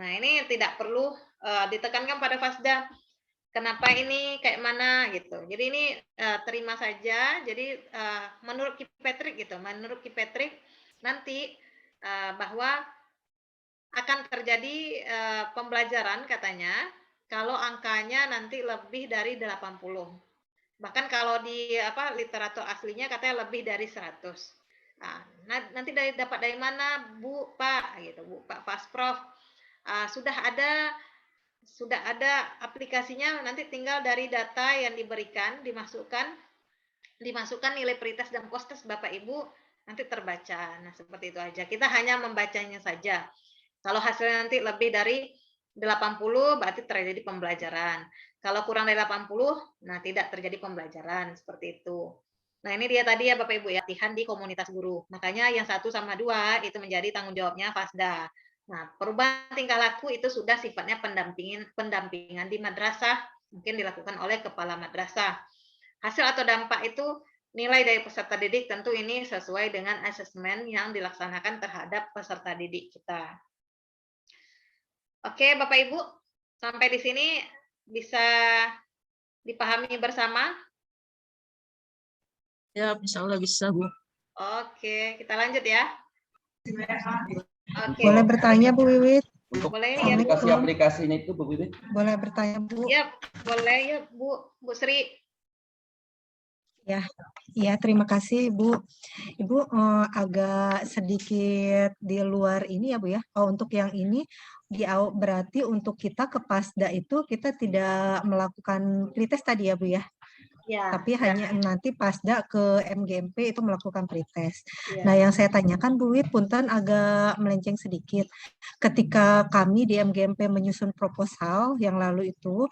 Nah, ini tidak perlu ditekankan pada FASDA. Kenapa ini kayak mana gitu. Jadi ini terima saja. Jadi menurut Kipetrik gitu. Menurut Kipetrik nanti bahwa akan terjadi pembelajaran katanya kalau angkanya nanti lebih dari 80. Bahkan kalau di literatur aslinya katanya lebih dari 100. Nah, nanti dapat dari mana, Bu, Pak, gitu, Bu, Pak Fasprof. Sudah ada aplikasinya, nanti tinggal dari data yang diberikan, dimasukkan nilai pretest dan post-test Bapak Ibu, nanti terbaca. Nah, seperti itu aja. Kita hanya membacanya saja. Kalau hasilnya nanti lebih dari 80, berarti terjadi pembelajaran. Kalau kurang dari 80, nah tidak terjadi pembelajaran, seperti itu. Nah, ini dia tadi ya Bapak Ibu ya, latihan di komunitas guru. Makanya yang 1 sama 2 itu menjadi tanggung jawabnya FASDA. Nah, perubahan tingkah laku itu sudah sifatnya pendampingan di madrasah, mungkin dilakukan oleh kepala madrasah. Hasil atau dampak itu nilai dari peserta didik, tentu ini sesuai dengan asesmen yang dilaksanakan terhadap peserta didik kita. Oke, Bapak Ibu, sampai di sini bisa dipahami bersama? Ya, insya Allah bisa, Bu. Oke, kita lanjut ya. Oke. Boleh bertanya, Bu Wiwit? Untuk Boleh ya, Bu. aplikasi-aplikasi ini itu Bu Wiwit? Boleh bertanya, Bu? Ya, boleh ya, Bu Sri. Ya, terima kasih Ibu. Ibu agak sedikit di luar ini ya Bu ya. Oh, untuk yang ini berarti untuk kita ke Pasda itu kita tidak melakukan pretest tadi ya Bu ya. Ya, Tapi ya, hanya nanti Pasda ke MGMP itu melakukan pretest. ya. Nah, yang saya tanyakan Bu Wit, punten agak melenceng sedikit. Ketika kami di MGMP menyusun proposal yang lalu itu,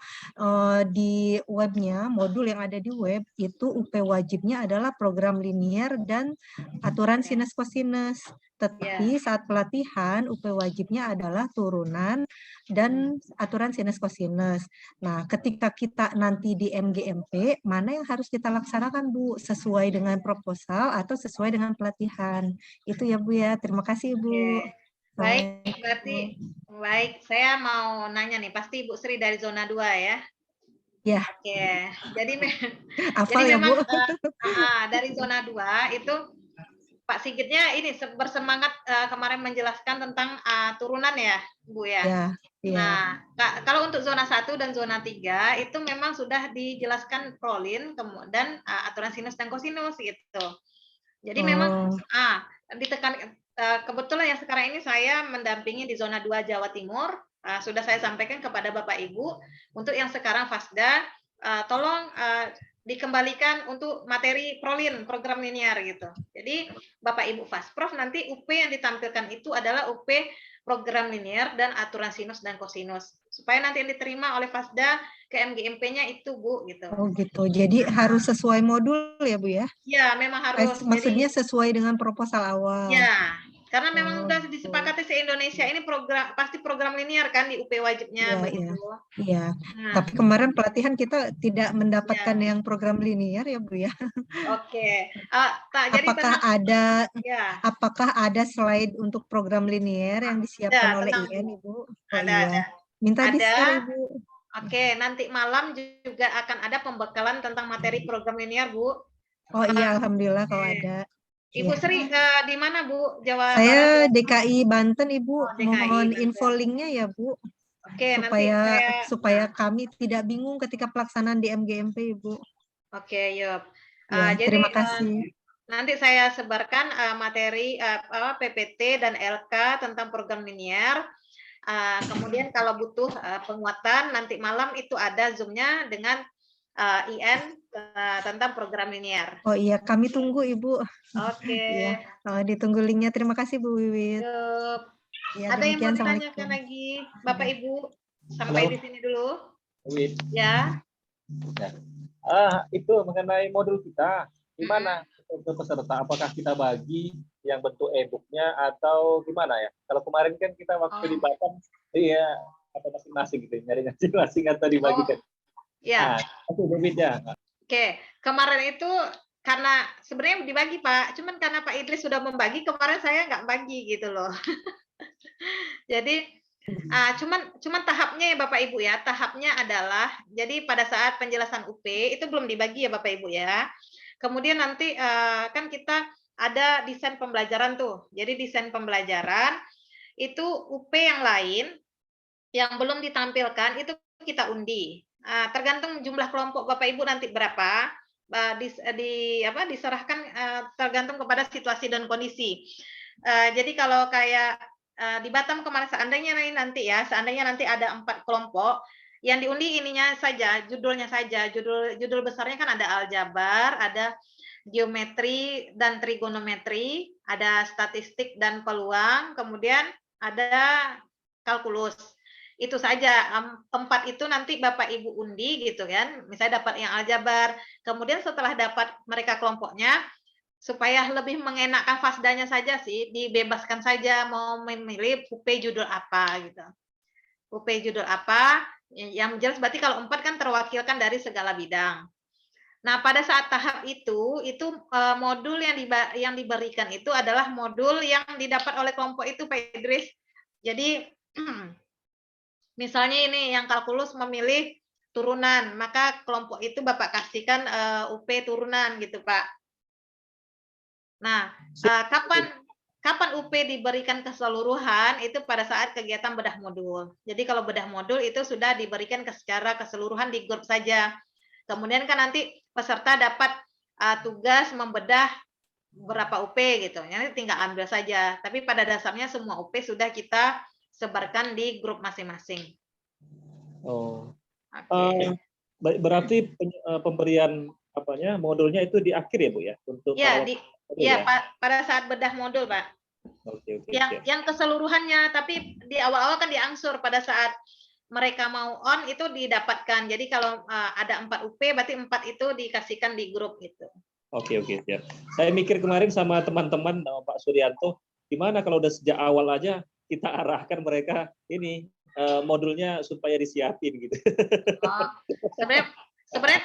di webnya, modul yang ada di web, itu UP wajibnya adalah program linier dan aturan sinus kosinus. Tetapi saat pelatihan, UP wajibnya adalah turunan dan aturan sinus kosinus. Nah, ketika kita nanti di MGMP, mana yang harus kita laksanakan, Bu? Sesuai dengan proposal atau sesuai dengan pelatihan? Itu ya, Bu ya. Terima kasih, Bu. Oke. Baik, berarti baik. Saya mau nanya nih, pasti Ibu Sri dari zona 2 ya? Ya. Oke. Jadi Hafal ya, Bu? memang dari zona 2 itu Pak Sigitnya ini bersemangat kemarin menjelaskan tentang turunan ya, Bu ya. Ya, ya. Nah, kalau untuk zona 1 dan zona 3 itu memang sudah dijelaskan prolin kemudian aturan sinus dan kosinus gitu. Jadi memang ditekan kebetulan yang sekarang ini saya mendampingi di zona 2 Jawa Timur. Sudah saya sampaikan kepada Bapak Ibu untuk yang sekarang Fasda tolong dikembalikan untuk materi prolin program linear gitu. Jadi Bapak Ibu Fasprov nanti UP yang ditampilkan itu adalah UP program linear dan aturan sinus dan kosinus supaya nanti yang diterima oleh Fasda ke MGMP-nya itu Bu gitu. Oh gitu. Jadi harus sesuai modul ya, Bu ya? Ya, memang harus. Maksudnya sesuai dengan proposal awal. Ya, karena memang udah disepakati se-Indonesia ini pasti program linear kan di UP wajibnya begitu. Iya. Tapi kemarin pelatihan kita tidak mendapatkan yang program linear ya, Bu ya. Oke. Apakah ada slide untuk program linear yang disiapkan oleh IN, Ibu? Ada. Minta di-share, Ibu. Oke, nanti malam juga akan ada pembekalan tentang materi program linear, Bu. Oh iya, alhamdulillah kalau ada. Ibu Sri di mana, Bu? Jawa Saya Barat? DKI Banten, Ibu. Mohon DKI info linknya ya, Bu. Oke, supaya kami tidak bingung ketika pelaksanaan di MGMP, Ibu. Oke, yuk. Jadi terima kasih. Nanti saya sebarkan materi PPT dan LK tentang program linear. Kemudian kalau butuh penguatan nanti malam itu ada Zoom-nya dengan IN tentang program linear. Oh iya, kami tunggu Ibu. Oke. Ya, ditunggu linknya. Terima kasih Bu Wiwit. Ya, ada yang mau ditanyakan lagi, Bapak Ibu? Sampai di sini dulu. Ya. Itu mengenai modul kita, gimana untuk peserta? Apakah kita bagi yang bentuk e-booknya atau gimana ya? Kalau kemarin kan kita waktu di Batam, apa masing-masing gitu, nyari masing-masing atau dibagikan. Ya. Beda. Oke, kemarin itu karena sebenarnya dibagi Pak, cuman karena Pak Idris sudah membagi, kemarin saya nggak bagi gitu loh. Jadi cuman tahapnya ya Bapak Ibu ya, tahapnya adalah jadi pada saat penjelasan UP itu belum dibagi ya Bapak Ibu ya. Kemudian nanti kan kita ada desain pembelajaran tuh. Jadi desain pembelajaran itu UP yang lain yang belum ditampilkan itu kita undi. Tergantung jumlah kelompok Bapak Ibu nanti berapa diserahkan tergantung kepada situasi dan kondisi. Jadi kalau kayak di Batam kemarin seandainya nanti ada 4 kelompok yang diundi ininya saja, judulnya saja, judul besarnya kan ada aljabar, ada geometri dan trigonometri, ada statistik dan peluang, kemudian ada kalkulus. Itu saja, 4 itu nanti Bapak Ibu undi gitu kan, misalnya dapat yang aljabar, kemudian setelah dapat mereka kelompoknya, supaya lebih mengenakkan Fasdanya saja sih, dibebaskan saja mau memilih UP judul apa gitu. UP judul apa, yang jelas berarti kalau 4 kan terwakilkan dari segala bidang. Nah, pada saat tahap itu modul yang diberikan itu adalah modul yang didapat oleh kelompok itu Pak Idris. Jadi misalnya ini yang kalkulus memilih turunan, maka kelompok itu Bapak kasihkan UP turunan gitu, Pak. Nah, kapan UP diberikan keseluruhan itu pada saat kegiatan bedah modul. Jadi kalau bedah modul itu sudah diberikan secara keseluruhan di grup saja. Kemudian kan nanti peserta dapat tugas membedah berapa UP gitu. Nanti tinggal ambil saja. Tapi pada dasarnya semua UP sudah kita sebarkan di grup masing-masing. Oh. Oke. Berarti pemberian modulnya itu di akhir ya Bu ya, untuk Ya, para pada saat bedah modul, Pak. Oke. Yang keseluruhannya, tapi di awal-awal kan diangsur pada saat mereka mau on itu didapatkan. Jadi kalau ada 4 UP berarti 4 itu dikasihkan di grup gitu. Oke, siap. Saya mikir kemarin sama teman-teman Pak Suryanto, gimana kalau udah sejak awal aja kita arahkan mereka ini modulnya supaya disiapin gitu. Oh, sebenarnya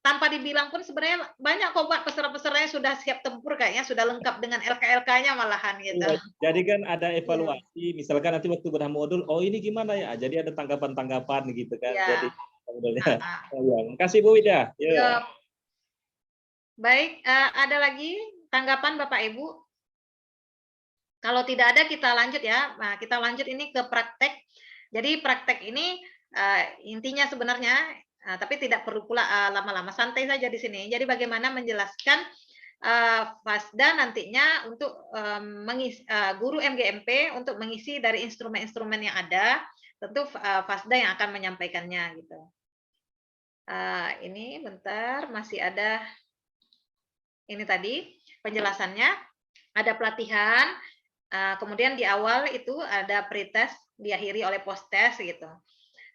tanpa dibilang pun sebenarnya banyak kok Pak peserta-pesertanya sudah siap tempur, kayaknya sudah lengkap dengan LK-LK-nya malahan gitu. Jadi kan ada evaluasi, misalkan nanti waktu bedah modul, oh ini gimana ya? Jadi ada tanggapan-tanggapan gitu kan. Ya. Jadi modulnya. Terima kasih Bu Wida. Ya. Baik, ada lagi tanggapan Bapak Ibu? Kalau tidak ada kita lanjut ya. Nah, kita lanjut ini ke praktek. Jadi praktek ini intinya sebenarnya, tapi tidak perlu pula lama-lama, santai saja di sini. Jadi bagaimana menjelaskan FASDA nantinya untuk guru MGMP untuk mengisi dari instrumen-instrumen yang ada, tentu FASDA yang akan menyampaikannya gitu. Ini bentar, masih ada ini tadi penjelasannya, ada pelatihan, kemudian di awal itu ada pretest, diakhiri oleh post-test gitu.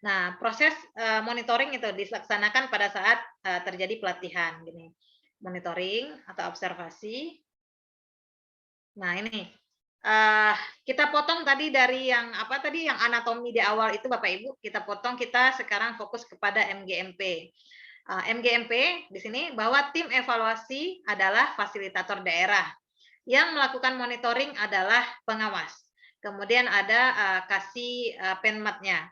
Nah, proses monitoring itu dilaksanakan pada saat terjadi pelatihan, gini. Monitoring atau observasi. Nah, ini kita potong tadi dari yang yang anatomi di awal itu Bapak Ibu, kita potong, kita sekarang fokus kepada MGMP. MGMP di sini bahwa tim evaluasi adalah fasilitator daerah, yang melakukan monitoring adalah pengawas. Kemudian ada kasih penmatnya.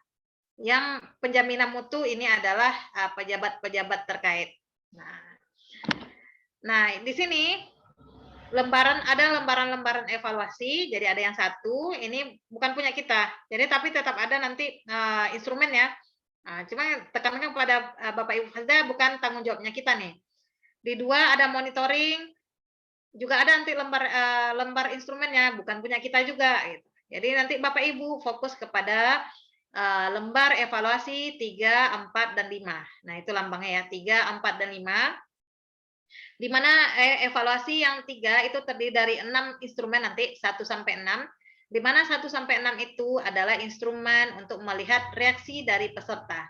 Yang penjaminan mutu ini adalah pejabat-pejabat terkait. Nah, di sini ada lembaran-lembaran evaluasi. Jadi ada yang satu, ini bukan punya kita. Jadi tapi tetap ada nanti instrumennya. Cuma tekankan pada Bapak Ibu FASDA bukan tanggung jawabnya kita nih. Di 2 ada monitoring, juga ada nanti lembar instrumennya, bukan punya kita juga. Gitu. Jadi nanti Bapak Ibu fokus kepada lembar evaluasi 3, 4, dan 5. Nah itu lambangnya ya, 3, 4, dan 5. Di mana evaluasi yang 3 itu terdiri dari 6 instrumen nanti, 1 sampai 6. Di mana 1 sampai 6 itu adalah instrumen untuk melihat reaksi dari peserta.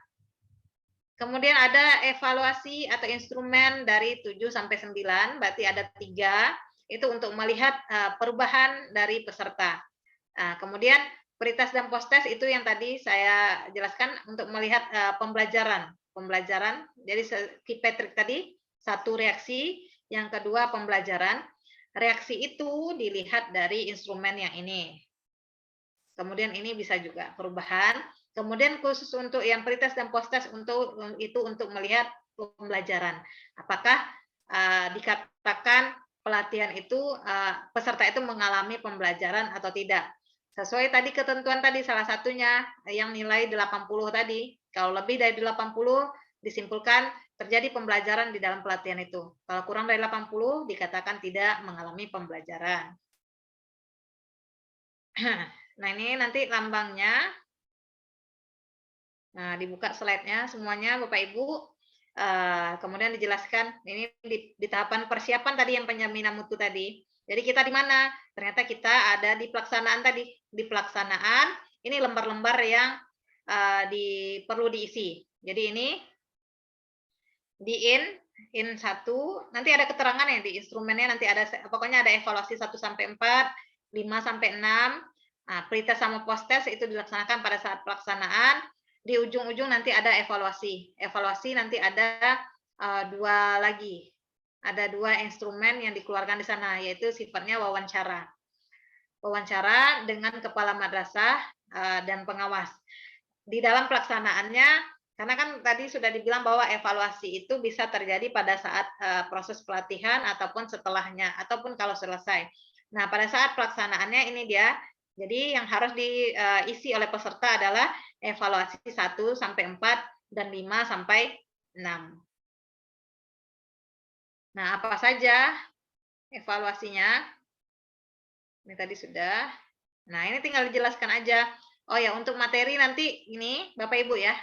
Kemudian ada evaluasi atau instrumen dari 7 sampai 9, berarti ada 3, itu untuk melihat perubahan dari peserta. Kemudian pretest dan post-test itu yang tadi saya jelaskan untuk melihat pembelajaran. Jadi key Patrick tadi, 1 reaksi, yang kedua pembelajaran. Reaksi itu dilihat dari instrumen yang ini. Kemudian ini bisa juga perubahan. Kemudian khusus untuk yang pretest dan post-test untuk melihat pembelajaran. Apakah dikatakan pelatihan itu peserta itu mengalami pembelajaran atau tidak. Sesuai tadi ketentuan tadi salah satunya yang nilai 80 tadi. Kalau lebih dari 80 disimpulkan terjadi pembelajaran di dalam pelatihan itu. Kalau kurang dari 80 dikatakan tidak mengalami pembelajaran. Nah, ini nanti lambangnya. Nah, dibuka slide-nya semuanya Bapak Ibu. Kemudian dijelaskan ini di tahapan persiapan tadi yang penjaminan mutu tadi. Jadi kita di mana? Ternyata kita ada di pelaksanaan tadi. Di pelaksanaan, ini lembar-lembar yang perlu diisi. Jadi ini di in 1, nanti ada keterangan ya di instrumennya, nanti ada pokoknya ada evaluasi 1 sampai 4, 5 sampai 6. Nah, pretest sama post-test itu dilaksanakan pada saat pelaksanaan. Di ujung-ujung nanti ada evaluasi. Evaluasi nanti ada 2 lagi. Ada 2 instrumen yang dikeluarkan di sana, yaitu sifatnya wawancara. Wawancara dengan kepala madrasah dan pengawas. Di dalam pelaksanaannya, karena kan tadi sudah dibilang bahwa evaluasi itu bisa terjadi pada saat proses pelatihan ataupun setelahnya, ataupun kalau selesai. Nah, pada saat pelaksanaannya ini dia. Jadi yang harus diisi oleh peserta adalah evaluasi 1 sampai 4 dan 5 sampai 6. Nah, apa saja evaluasinya? Ini tadi sudah. Nah, ini tinggal dijelaskan aja. Oh ya, untuk materi nanti ini Bapak Ibu ya.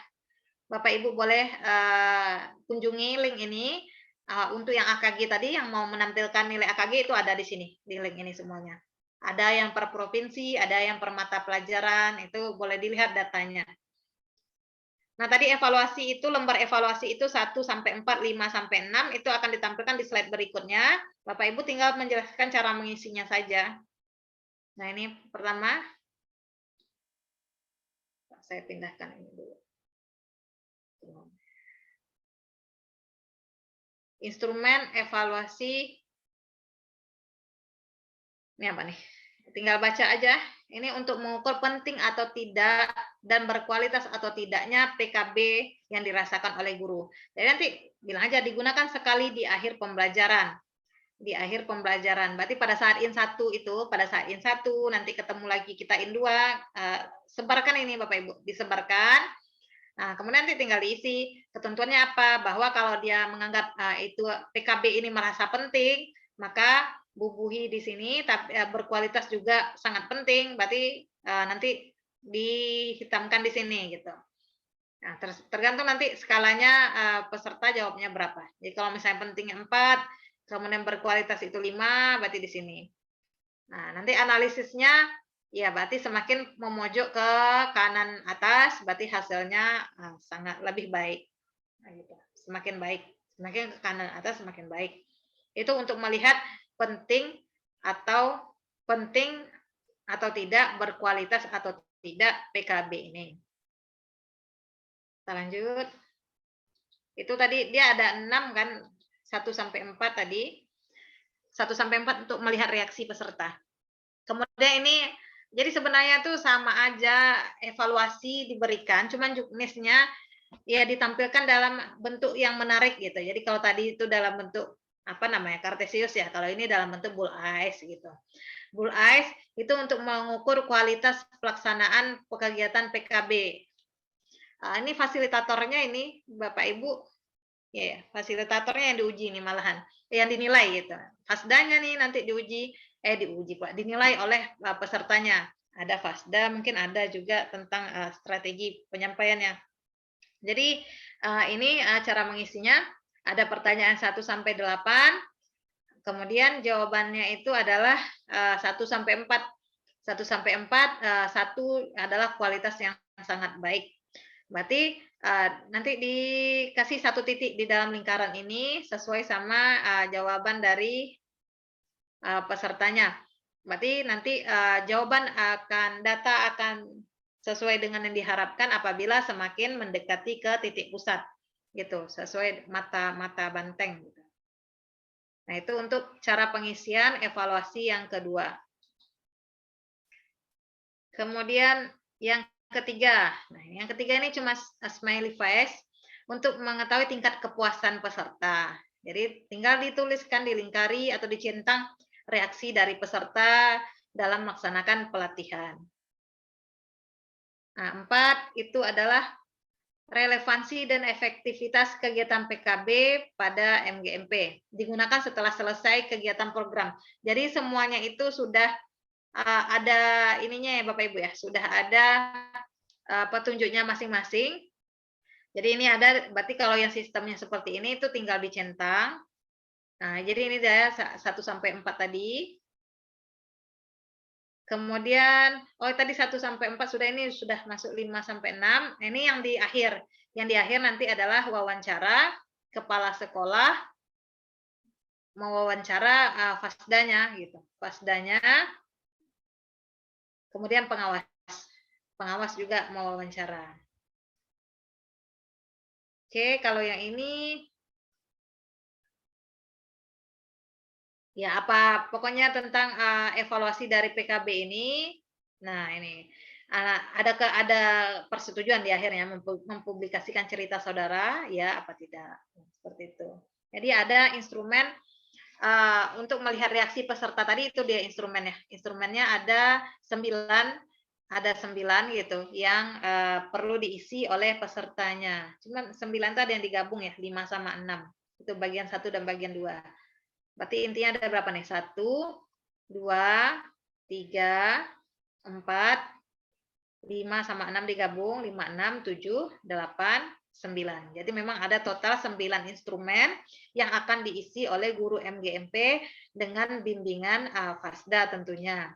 Bapak Ibu boleh kunjungi link ini untuk yang AKG tadi yang mau menampilkan nilai AKG itu ada di sini di link ini semuanya. Ada yang per provinsi, ada yang per mata pelajaran, itu boleh dilihat datanya. Nah, tadi evaluasi itu lembar evaluasi itu 1 sampai 4, 5 sampai 6 itu akan ditampilkan di slide berikutnya. Bapak Ibu tinggal menjelaskan cara mengisinya saja. Nah, ini pertama. Saya pindahkan ini dulu. Instrumen evaluasi. Ini apa nih? Tinggal baca aja. Ini untuk mengukur penting atau tidak dan berkualitas atau tidaknya PKB yang dirasakan oleh guru. Jadi nanti bilang aja digunakan sekali di akhir pembelajaran. Di akhir pembelajaran. Berarti pada saat in 1 itu, pada saat in 1 nanti ketemu lagi kita in 2, sebarkan ini Bapak Ibu, disebarkan. Nah, kemudian nanti tinggal diisi ketentuannya apa, bahwa kalau dia menganggap itu PKB ini merasa penting, maka bubuhi di sini tapi berkualitas juga sangat penting, berarti nanti dihitamkan di sini gitu. Nah, tergantung nanti skalanya peserta jawabnya berapa. Jadi kalau misalnya pentingnya 4, kemudian berkualitas itu 5, berarti di sini. Nah, nanti analisisnya ya berarti semakin memojok ke kanan atas, berarti hasilnya sangat lebih baik. Nah, gitu. Semakin baik, semakin ke kanan atas semakin baik. Itu untuk melihat penting atau tidak, berkualitas atau tidak PKB ini. Kita lanjut. Itu tadi dia ada 6 kan, 1 sampai 4 tadi. 1 sampai 4 untuk melihat reaksi peserta. Kemudian ini jadi sebenarnya tuh sama aja evaluasi diberikan, cuman jenisnya ya ditampilkan dalam bentuk yang menarik gitu. Jadi kalau tadi itu dalam bentuk apa namanya kartesius ya, kalau ini dalam bentuk bull eyes gitu. Bull eyes itu untuk mengukur kualitas pelaksanaan kegiatan PKB. Ini fasilitatornya ini Bapak Ibu, ya fasilitatornya yang diuji nih malahan, yang dinilai gitu. Fasdanya nih nanti dinilai oleh pesertanya. Ada Fasda, mungkin ada juga tentang strategi penyampaiannya. Jadi ini cara mengisinya, ada pertanyaan 1 sampai 8, kemudian jawabannya itu adalah 1 sampai 4. 1 sampai 4, 1 adalah kualitas yang sangat baik. Berarti nanti dikasih 1 titik di dalam lingkaran ini sesuai sama jawaban dari pesertanya. Berarti nanti data akan sesuai dengan yang diharapkan apabila semakin mendekati ke titik pusat, gitu, sesuai mata banteng. Gitu. Nah itu untuk cara pengisian evaluasi yang kedua. Kemudian yang ketiga, nah yang ketiga ini cuma smiley face untuk mengetahui tingkat kepuasan peserta. Jadi tinggal dituliskan, dilingkari atau dicentang reaksi dari peserta dalam melaksanakan pelatihan. Nah, 4 itu adalah relevansi dan efektivitas kegiatan PKB pada MGMP. Digunakan setelah selesai kegiatan program. Jadi semuanya itu sudah ada ininya ya Bapak Ibu ya, sudah ada petunjuknya masing-masing. Jadi ini ada, berarti kalau yang sistemnya seperti ini itu tinggal dicentang. Nah, jadi ini dia 1 sampai 4 tadi. Kemudian, tadi 1 sampai 4 sudah masuk 5 sampai 6. Ini yang di akhir. Yang di akhir nanti adalah wawancara kepala sekolah, mewawancara Fasdanya gitu. Fasdanya. Kemudian pengawas. Pengawas juga mewawancara. Oke, kalau yang ini ya pokoknya tentang evaluasi dari PKB ini. Nah, ini ada persetujuan di akhirnya mempublikasikan cerita saudara ya apa tidak seperti itu. Jadi ada instrumen untuk melihat reaksi peserta tadi itu dia instrumennya. Instrumennya ada 9 gitu yang perlu diisi oleh pesertanya. Cuma 9 tadi yang digabung ya, 5 sama 6. Itu bagian 1 dan bagian 2. Berarti intinya ada berapa nih? 1, 2, 3, 4, 5 sama 6 digabung, 5, 6, 7, 8, 9. Jadi memang ada total 9 instrumen yang akan diisi oleh guru MGMP dengan bimbingan FASDA tentunya.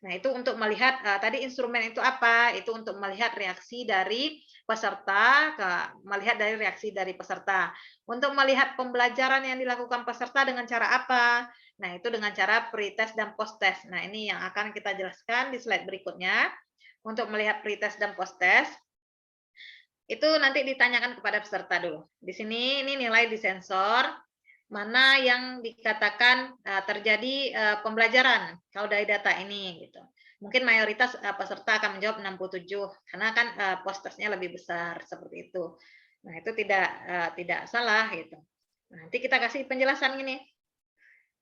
Nah, itu untuk melihat tadi instrumen itu apa? Itu untuk melihat reaksi dari peserta, melihat dari reaksi dari peserta. Untuk melihat pembelajaran yang dilakukan peserta dengan cara apa? Nah, itu dengan cara pretest dan post-test. Nah, ini yang akan kita jelaskan di slide berikutnya. Untuk melihat pretest dan post-test, itu nanti ditanyakan kepada peserta dulu. Di sini ini nilai di sensor, mana yang dikatakan terjadi pembelajaran kalau dari data ini gitu. Mungkin mayoritas peserta akan menjawab 67 karena kan post-testnya lebih besar seperti itu. Nah, itu tidak salah gitu. Nanti kita kasih penjelasan ini.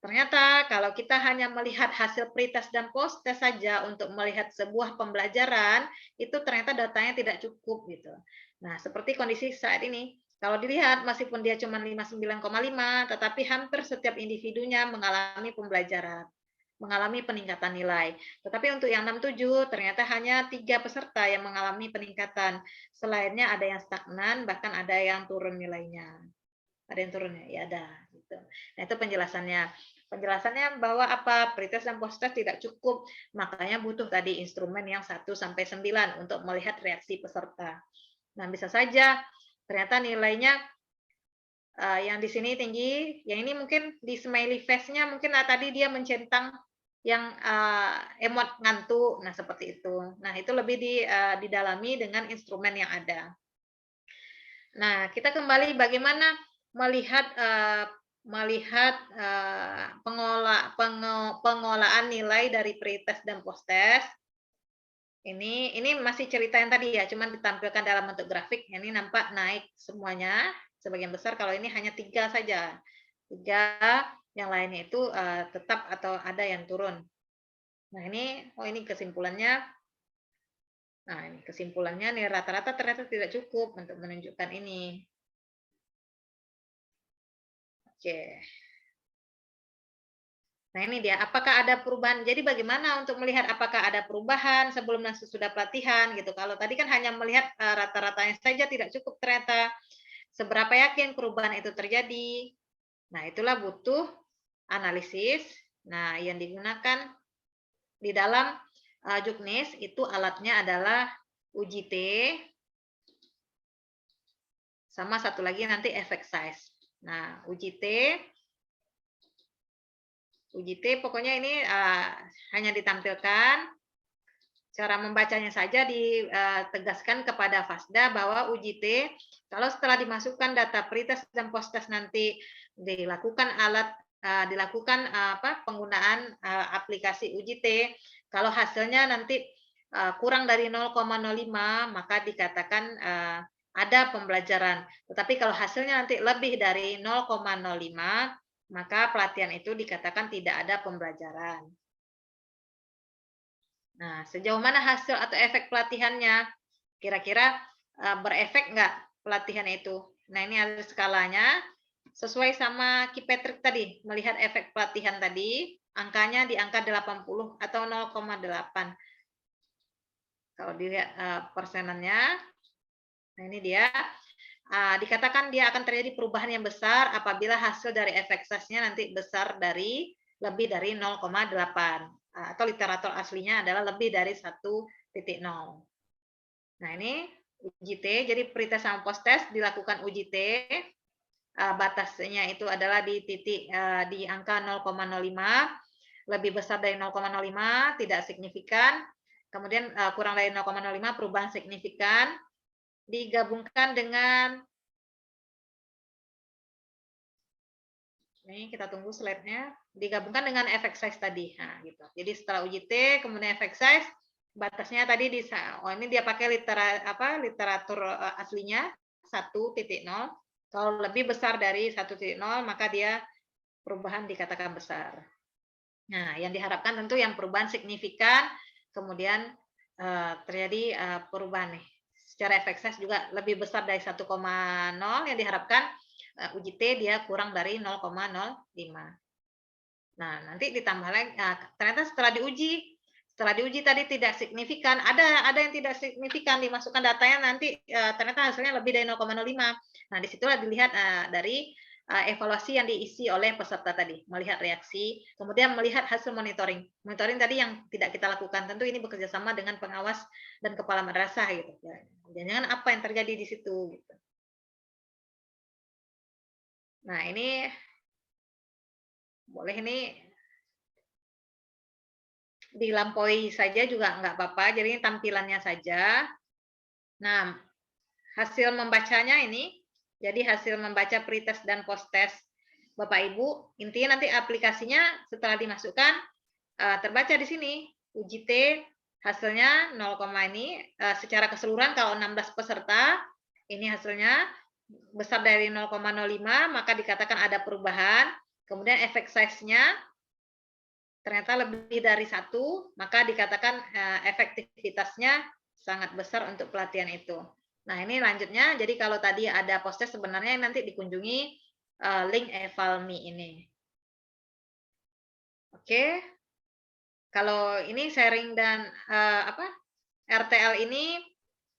Ternyata kalau kita hanya melihat hasil pretest dan post-test saja untuk melihat sebuah pembelajaran, itu ternyata datanya tidak cukup gitu. Nah, seperti kondisi saat ini. Kalau dilihat, meskipun dia cuma 59,5, tetapi hampir setiap individunya mengalami pembelajaran, mengalami peningkatan nilai. Tetapi untuk yang 67, ternyata hanya 3 peserta yang mengalami peningkatan. Selainnya ada yang stagnan, bahkan ada yang turun nilainya. Ada yang turun ya ada. Gitu. Nah, itu penjelasannya. Penjelasannya bahwa apa pretest dan post-test tidak cukup, makanya butuh tadi instrumen yang 1-9 untuk melihat reaksi peserta. Nah, bisa saja ternyata nilainya yang di sini tinggi, yang ini mungkin di smiley face-nya mungkin tadi dia mencentang yang emot ngantuk, nah seperti itu. Nah, itu lebih didalami dengan instrumen yang ada. Nah, kita kembali bagaimana melihat pengolahan nilai dari pretest dan post-test. Ini masih cerita yang tadi ya, cuman ditampilkan dalam bentuk grafik. Ini nampak naik semuanya, sebagian besar. Kalau ini hanya 3 saja. 3, yang lainnya itu tetap atau ada yang turun. Nah, ini kesimpulannya. Nah, ini kesimpulannya nih rata-rata ternyata tidak cukup untuk menunjukkan ini. Oke. Nah, ini dia, apakah ada perubahan? Jadi bagaimana untuk melihat apakah ada perubahan sebelum dan sesudah pelatihan gitu. Kalau tadi kan hanya melihat rata-ratanya saja tidak cukup ternyata. Seberapa yakin perubahan itu terjadi? Nah, itulah butuh analisis. Nah, yang digunakan di dalam Juknis itu alatnya adalah UJT sama satu lagi nanti effect size. Nah, UJT pokoknya ini hanya ditampilkan, cara membacanya saja ditegaskan kepada FASDA bahwa UJT kalau setelah dimasukkan data pretest dan post-test nanti dilakukan penggunaan aplikasi UJT, kalau hasilnya nanti kurang dari 0,05 maka dikatakan ada pembelajaran. Tetapi kalau hasilnya nanti lebih dari 0,05 maka pelatihan itu dikatakan tidak ada pembelajaran. Nah, sejauh mana hasil atau efek pelatihannya? Kira-kira berefek nggak pelatihan itu? Nah, ini ada skalanya. Sesuai sama Kipetrik tadi, melihat efek pelatihan tadi, angkanya di angka 80 atau 0,8. Kalau dilihat persenannya, nah ini dia. Dikatakan dia akan terjadi perubahan yang besar apabila hasil dari efek size-nya nanti besar dari lebih dari 0,8 atau literatur aslinya adalah lebih dari 1,0. Nah, ini UJT, jadi pretest sama post-test dilakukan UJT, batasnya itu adalah di titik di angka 0,05, lebih besar dari 0,05 tidak signifikan, kemudian kurang dari 0,05 perubahan signifikan, digabungkan dengan ini kita tunggu slide-nya, digabungkan dengan effect size tadi. Nah, gitu. Jadi setelah UJT kemudian effect size, batasnya tadi ini dia pakai literatur aslinya 1,0. Kalau lebih besar dari 1,0 maka dia perubahan dikatakan besar. Nah, yang diharapkan tentu yang perubahan signifikan, kemudian terjadi perubahan nih. Secara efek size juga lebih besar dari 1,0 yang diharapkan uji T dia kurang dari 0,05. Nah, nanti ditambah lagi, ternyata setelah diuji tadi tidak signifikan, ada yang tidak signifikan, dimasukkan datanya nanti ternyata hasilnya lebih dari 0,05. Nah, disitulah dilihat dari evaluasi yang diisi oleh peserta tadi, melihat reaksi, kemudian melihat hasil monitoring. Monitoring tadi yang tidak kita lakukan, tentu ini bekerja sama dengan pengawas dan kepala madrasah gitu. Jangan apa yang terjadi di situ. Gitu. Nah, ini boleh ini dilampaui saja juga nggak apa-apa, jadi ini tampilannya saja. Nah, hasil membacanya ini, jadi hasil membaca pretest dan posttest Bapak Ibu, intinya nanti aplikasinya setelah dimasukkan terbaca di sini, uji T hasilnya 0, ini secara keseluruhan kalau 16 peserta, ini hasilnya besar dari 0,05, maka dikatakan ada perubahan, kemudian efek size-nya ternyata lebih dari 1, maka dikatakan efektivitasnya sangat besar untuk pelatihan itu. Nah, ini lanjutnya, jadi kalau tadi ada posttest sebenarnya nanti dikunjungi link Evalme ini. Oke. Kalau ini sharing dan RTL ini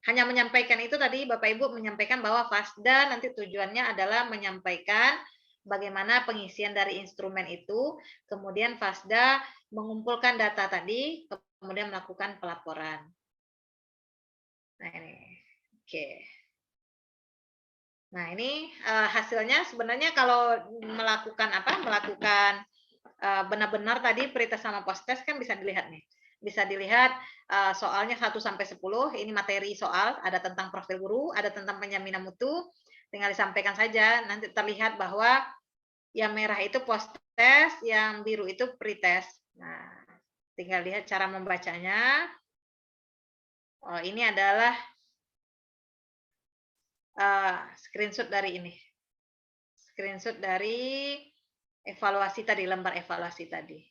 hanya menyampaikan itu tadi Bapak Ibu menyampaikan bahwa FASDA nanti tujuannya adalah menyampaikan bagaimana pengisian dari instrumen itu, kemudian FASDA mengumpulkan data tadi, kemudian melakukan pelaporan. Nah ini, oke. Nah ini hasilnya sebenarnya kalau melakukan benar-benar tadi pretest sama posttest kan bisa dilihat nih. Bisa dilihat soalnya 1 sampai 10, ini materi soal, ada tentang profil guru, ada tentang penjaminan mutu, tinggal disampaikan saja, nanti terlihat bahwa yang merah itu posttest, yang biru itu pretest. Nah, tinggal lihat cara membacanya. Oh, ini adalah screenshot dari ini. Screenshot dari evaluasi tadi, lembar evaluasi tadi.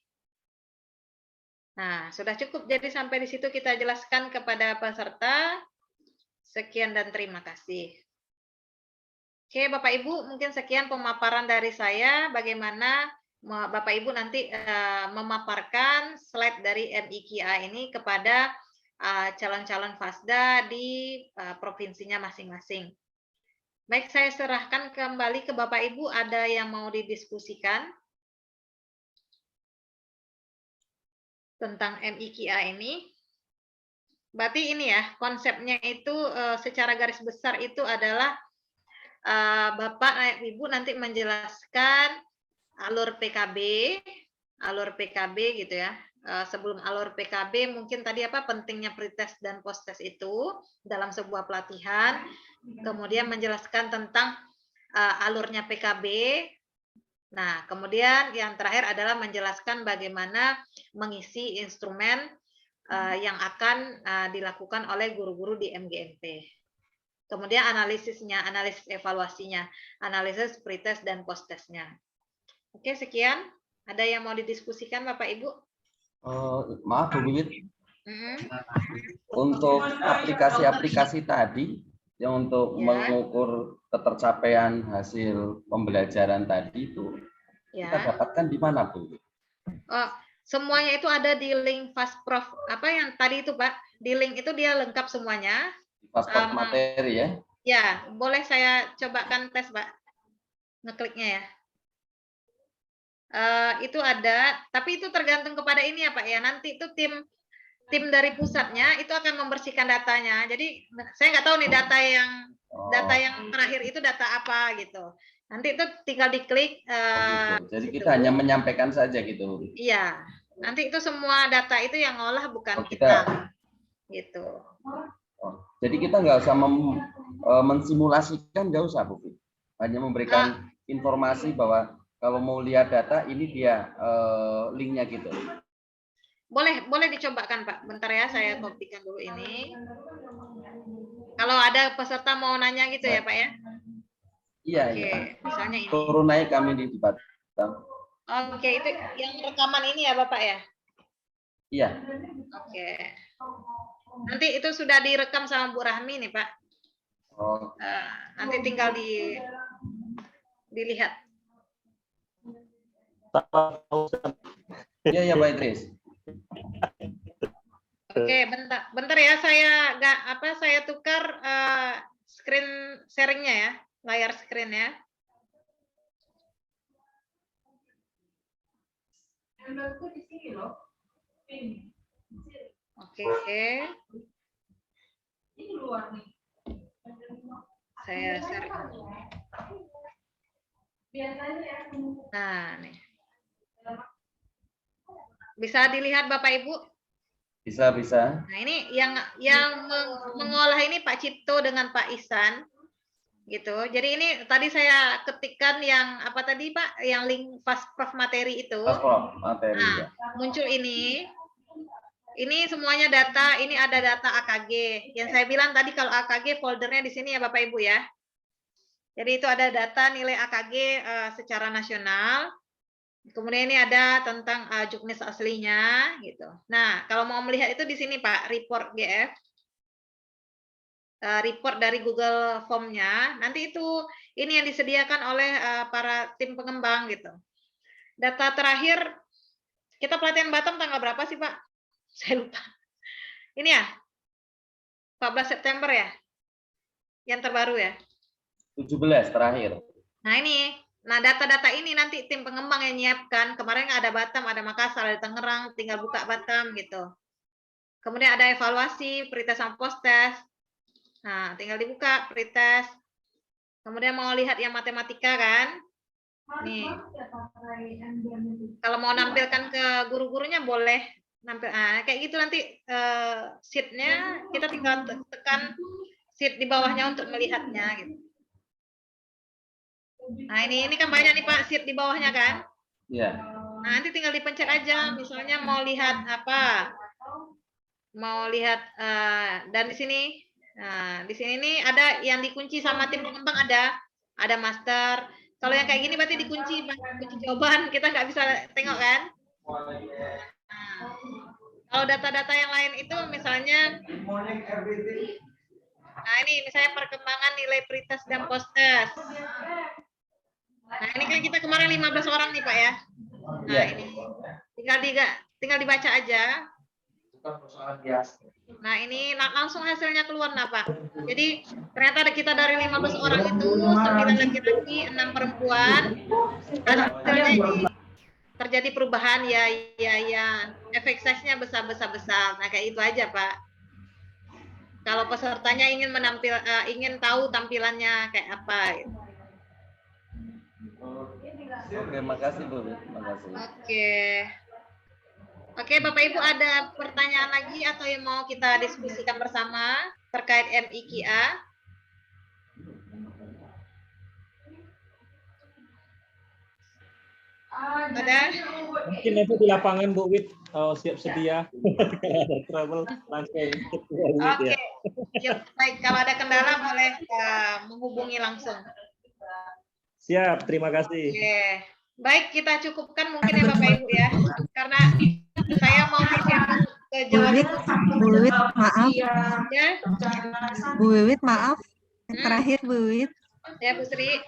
Nah, sudah cukup. Jadi sampai di situ kita jelaskan kepada peserta. Sekian dan terima kasih. Oke, Bapak Ibu, mungkin sekian pemaparan dari saya. Bagaimana Bapak Ibu nanti memaparkan slide dari MIKA ini kepada calon-calon FASDA di provinsinya masing-masing. Baik, saya serahkan kembali ke Bapak Ibu. Ada yang mau didiskusikan tentang MIKA ini? Berarti ini ya, konsepnya itu secara garis besar itu adalah Bapak Ibu nanti menjelaskan alur PKB gitu ya. Sebelum alur PKB mungkin tadi apa pentingnya pretest dan posttest itu dalam sebuah pelatihan, kemudian menjelaskan tentang alurnya PKB. Nah, kemudian yang terakhir adalah menjelaskan bagaimana mengisi instrumen yang akan dilakukan oleh guru-guru di MGMP. Kemudian analisisnya, analisis evaluasinya, analisis pretest dan posttestnya. Oke, sekian. Ada yang mau didiskusikan Bapak Ibu? Maaf Bu Wiwit, untuk aplikasi-aplikasi tadi yang untuk mengukur ketercapaian hasil pembelajaran tadi itu kita dapatkan di mana Bu? Oh, semuanya itu ada di link FastProf. Apa yang tadi itu Pak? Di link itu dia lengkap semuanya. FastProf materi ya? Ya, boleh saya cobakan tes Pak. Ngekliknya ya. Itu ada, tapi itu tergantung kepada ini ya Pak ya. Nanti itu tim dari pusatnya itu akan membersihkan datanya. Jadi saya nggak tahu nih data yang terakhir itu data apa gitu. Nanti itu tinggal diklik. Gitu. Jadi kita hanya menyampaikan saja gitu. Iya. Nanti itu semua data itu yang ngolah bukan kita. Gitu. Jadi kita nggak usah mensimulasikan, nggak usah Bu. Hanya memberikan informasi bahwa kalau mau lihat data ini dia linknya gitu. Boleh dicobakan Pak. Bentar ya, saya kopikan dulu ini. Kalau ada peserta mau nanya gitu ya Pak ya? Iya. Oke, iya. Misalnya ini. Turun naik kami di Batam. Oke, itu yang rekaman ini ya Bapak ya? Iya. Oke. Nanti itu sudah direkam sama Bu Rahmi nih Pak. Nanti tinggal dilihat. Iya, ya Pak Idris. Oke, bentar ya, saya tukar screen sharingnya ya, layar screen ya. Di sini loh. Ini. Oke. Ini luar nih. Saya share. Biasanya ya. Nah, nih. Bisa dilihat Bapak Ibu? Bisa. Nah, ini yang mengolah ini Pak Cipto dengan Pak Ihsan. Gitu. Jadi ini tadi saya ketikkan yang apa tadi Pak? Yang link Fastprof materi itu. Fastprof materi. Nah, muncul ini. Ini semuanya data, ini ada data AKG. Yang saya bilang tadi kalau AKG foldernya di sini ya Bapak Ibu ya. Jadi itu ada data nilai AKG secara nasional. Kemudian ini ada tentang juknis aslinya gitu. Nah, kalau mau melihat itu di sini Pak, report GF. Report dari Google Form-nya. Nanti itu ini yang disediakan oleh para tim pengembang gitu. Data terakhir kita pelatihan Batam tanggal berapa sih Pak? Saya lupa. Ini ya, 14 September ya, yang terbaru ya. 17 terakhir. Nah ini, data-data ini nanti tim pengembang yang nyiapkan. Kemarin ada Batam, ada Makassar, ada Tangerang, tinggal buka Batam gitu. Kemudian ada evaluasi, pretest sama post-test. Nah, tinggal dibuka pretest. Kemudian mau lihat yang matematika kan? Nih. Kalau mau nampilkan ke guru-gurunya boleh. Kayak gitu nanti sheet-nya kita tinggal tekan sheet di bawahnya untuk melihatnya gitu. Nah ini kan banyak nih Pak sheet di bawahnya kan? Iya. Nah nanti tinggal dipencet aja, misalnya mau lihat apa? Mau lihat dan di sini nih ada yang dikunci sama tim pengembang ada master. Kalau yang kayak gini berarti dikunci jawaban, kita nggak bisa tengok kan? Kalau data-data yang lain itu misalnya, nah ini misalnya perkembangan nilai pretest dan post-test. Nah ini kan kita kemarin 15 orang nih Pak ya. Nah ini tinggal dibaca aja. Nah ini langsung hasilnya keluar nah Pak. Jadi ternyata kita dari 15 orang itu 9 laki-laki, 6 perempuan. Dan hasilnya ini terjadi perubahan ya efek size-nya besar. Nah kayak itu aja Pak. Kalau pesertanya ingin tahu tampilannya kayak apa gitu. Oke, makasih Bu. Makasih. Oke, Bapak Ibu ada pertanyaan lagi atau yang mau kita diskusikan bersama terkait MIKA? Ada? Mungkin nanti di lapangan Bu Wit siap sedia travel langsung. Oke, baik. Kalau ada kendala boleh menghubungi langsung. Siap, terima kasih. Oke. Baik, kita cukupkan mungkin ya Bapak Ibu ya, karena saya mau ke Jawa. Bu Wiwit, maaf. Ya. Bu Wiwit, maaf. Terakhir Bu Wiwit. Ya Bu Sri.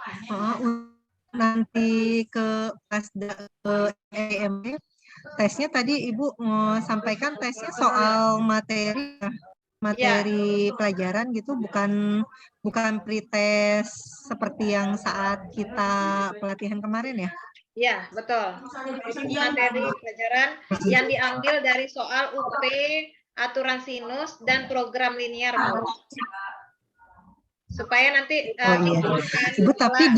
Nanti ke EMB tesnya tadi Ibu sampaikan tesnya soal materi pelajaran gitu, bukan pretest seperti yang saat kita pelatihan kemarin ya? Iya, betul. Materi pelajaran yang diambil dari soal UP, aturan sinus, dan program linear. Supaya nanti Ibu, tapi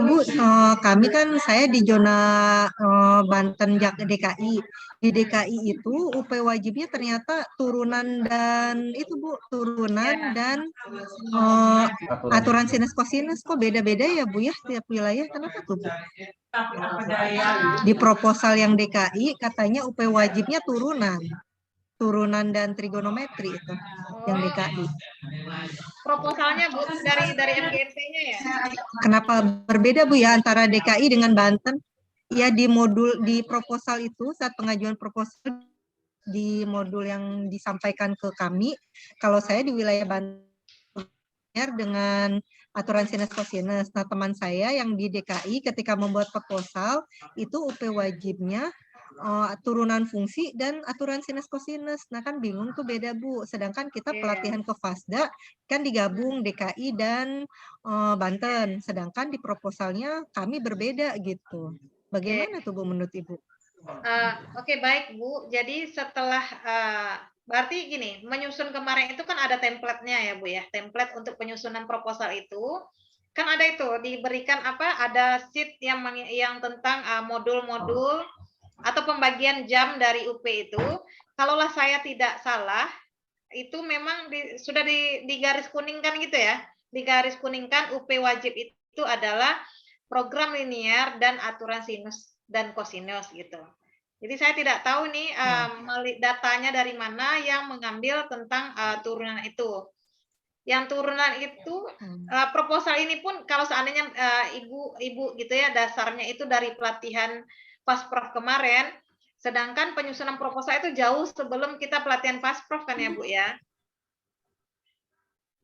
Bu, kami kan saya di zona Banten DKI. Di DKI itu UP wajibnya ternyata turunan dan itu Bu, dan aturan sinus kosinus kok beda-beda ya Bu ya tiap wilayah. Kenapa tuh Bu? Di proposal yang DKI katanya UP wajibnya turunan dan trigonometri itu yang DKI. Proposalnya Bu dari MGMP-nya ya? Kenapa berbeda Bu ya antara DKI dengan Banten? Ya di proposal itu saat pengajuan proposal di modul yang disampaikan ke kami, kalau saya di wilayah Banten dengan aturan sinus kosinus. Nah, teman saya yang di DKI ketika membuat proposal itu UP wajibnya turunan fungsi dan aturan sinus kosinus. Nah, kan bingung tuh beda, Bu. Sedangkan kita pelatihan ke FASDA kan digabung DKI dan Banten. Sedangkan di proposalnya kami berbeda gitu. Bagaimana tuh, Bu, menurut Ibu? Oke, baik, Bu. Jadi setelah berarti gini, menyusun kemarin itu kan ada template-nya ya, Bu ya. Template untuk penyusunan proposal itu kan ada itu diberikan ada sheet yang tentang modul-modul atau pembagian jam dari UP itu. Kalaulah saya tidak salah, itu memang sudah digaris kuningkan gitu ya. Digaris kuningkan UP wajib itu adalah program linear dan aturan sinus dan kosinus gitu. Jadi saya tidak tahu nih datanya dari mana yang mengambil tentang turunan itu. Yang turunan itu proposal ini pun kalau seandainya ibu gitu ya dasarnya itu dari pelatihan Pasprof kemarin, sedangkan penyusunan proposal itu jauh sebelum kita pelatihan Pasprof kan ya Bu ya.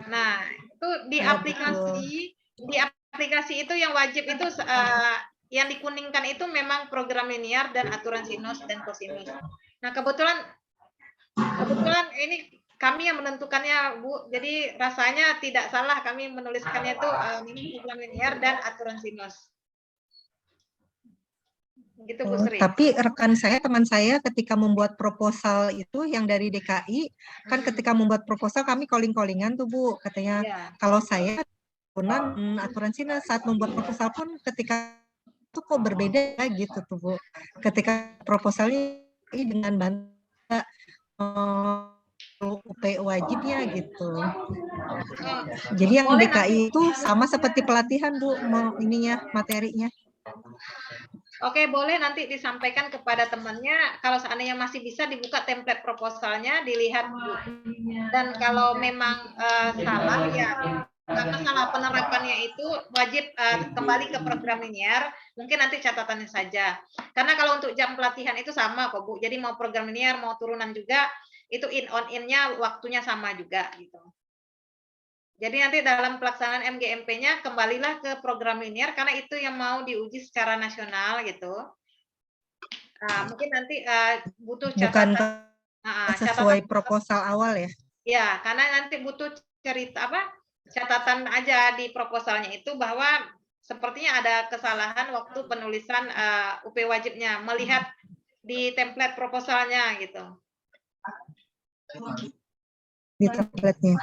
Nah itu di aplikasi itu yang wajib itu yang dikuningkan itu memang program linear dan aturan sinus dan kosinus. Nah, kebetulan ini kami yang menentukannya, Bu. Jadi rasanya tidak salah kami menuliskannya itu program linear dan aturan sinus. Gitu, Bu Sri. Tapi rekan saya, teman saya ketika membuat proposal itu yang dari DKI, kan ketika membuat proposal kami calling-callingan tuh, Bu. Katanya kalau saya aturan sinus saat membuat proposal pun ketika itu kok berbeda gitu tuh, Bu. Ketika proposalnya dengan Banten UP wajibnya gitu. Jadi yang DKI itu sama seperti pelatihan, Bu, ininya materinya. Oke, boleh nanti disampaikan kepada temannya. Kalau seandainya masih bisa dibuka template proposalnya, dilihat, Bu. Dan kalau memang salah ya karena salah penerapannya itu wajib kembali ke program linear, mungkin nanti catatannya saja. Karena kalau untuk jam pelatihan itu sama kok, Bu. Jadi mau program linear, mau turunan juga, itu in-on-in-nya waktunya sama juga gitu. Jadi nanti dalam pelaksanaan MGMP-nya kembalilah ke program linear karena itu yang mau diuji secara nasional gitu. Mungkin nanti butuh catatan. Bukan sesuai proposal awal ya? Ya, karena nanti butuh catatan aja di proposalnya itu bahwa sepertinya ada kesalahan waktu penulisan UP wajibnya, melihat di template proposalnya gitu. Di template-nya.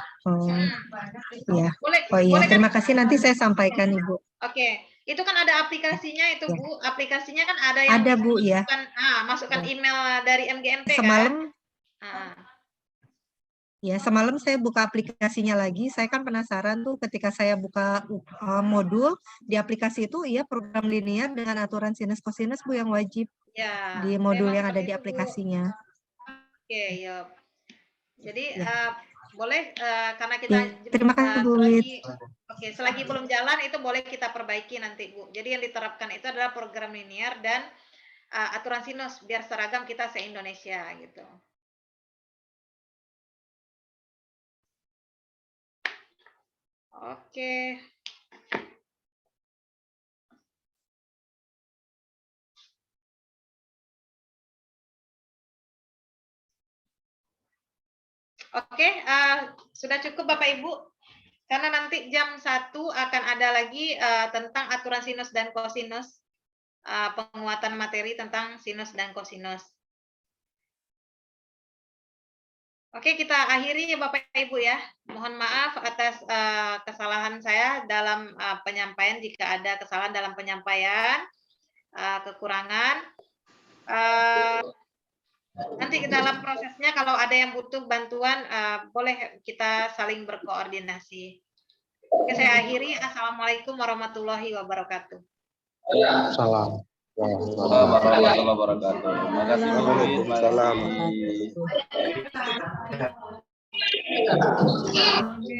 Iya. Boleh terima kasih, nanti saya sampaikan, Ibu. Oke. Itu kan ada aplikasinya itu, Bu. Aplikasinya kan ada yang ada, Bu, ya. Masukkan email dari MGMP semalam, kan? Ya, semalam saya buka aplikasinya lagi. Saya kan penasaran tuh ketika saya buka modul di aplikasi itu, iya program linear dengan aturan sinus kosinus, Bu, yang wajib ya, di modul yang ada di aplikasinya. Oke, ya. Jadi boleh karena kita terima kasih, Bu. Selagi belum jalan itu boleh kita perbaiki nanti, Bu. Jadi yang diterapkan itu adalah program linear dan aturan sinus biar seragam kita se-Indonesia gitu. Oke. Oke, sudah cukup Bapak Ibu. Karena nanti jam 1 akan ada lagi tentang aturan sinus dan kosinus, penguatan materi tentang sinus dan kosinus. Oke, kita akhiri ya Bapak Ibu ya. Mohon maaf atas kesalahan saya dalam penyampaian, jika ada kesalahan dalam penyampaian, kekurangan. Nanti dalam prosesnya kalau ada yang butuh bantuan, boleh kita saling berkoordinasi. Oke, saya akhiri. Assalamualaikum warahmatullahi wabarakatuh. Salam. Warahmatullahi wabarakatuh. Terima kasih, Bu. Salam. Oke.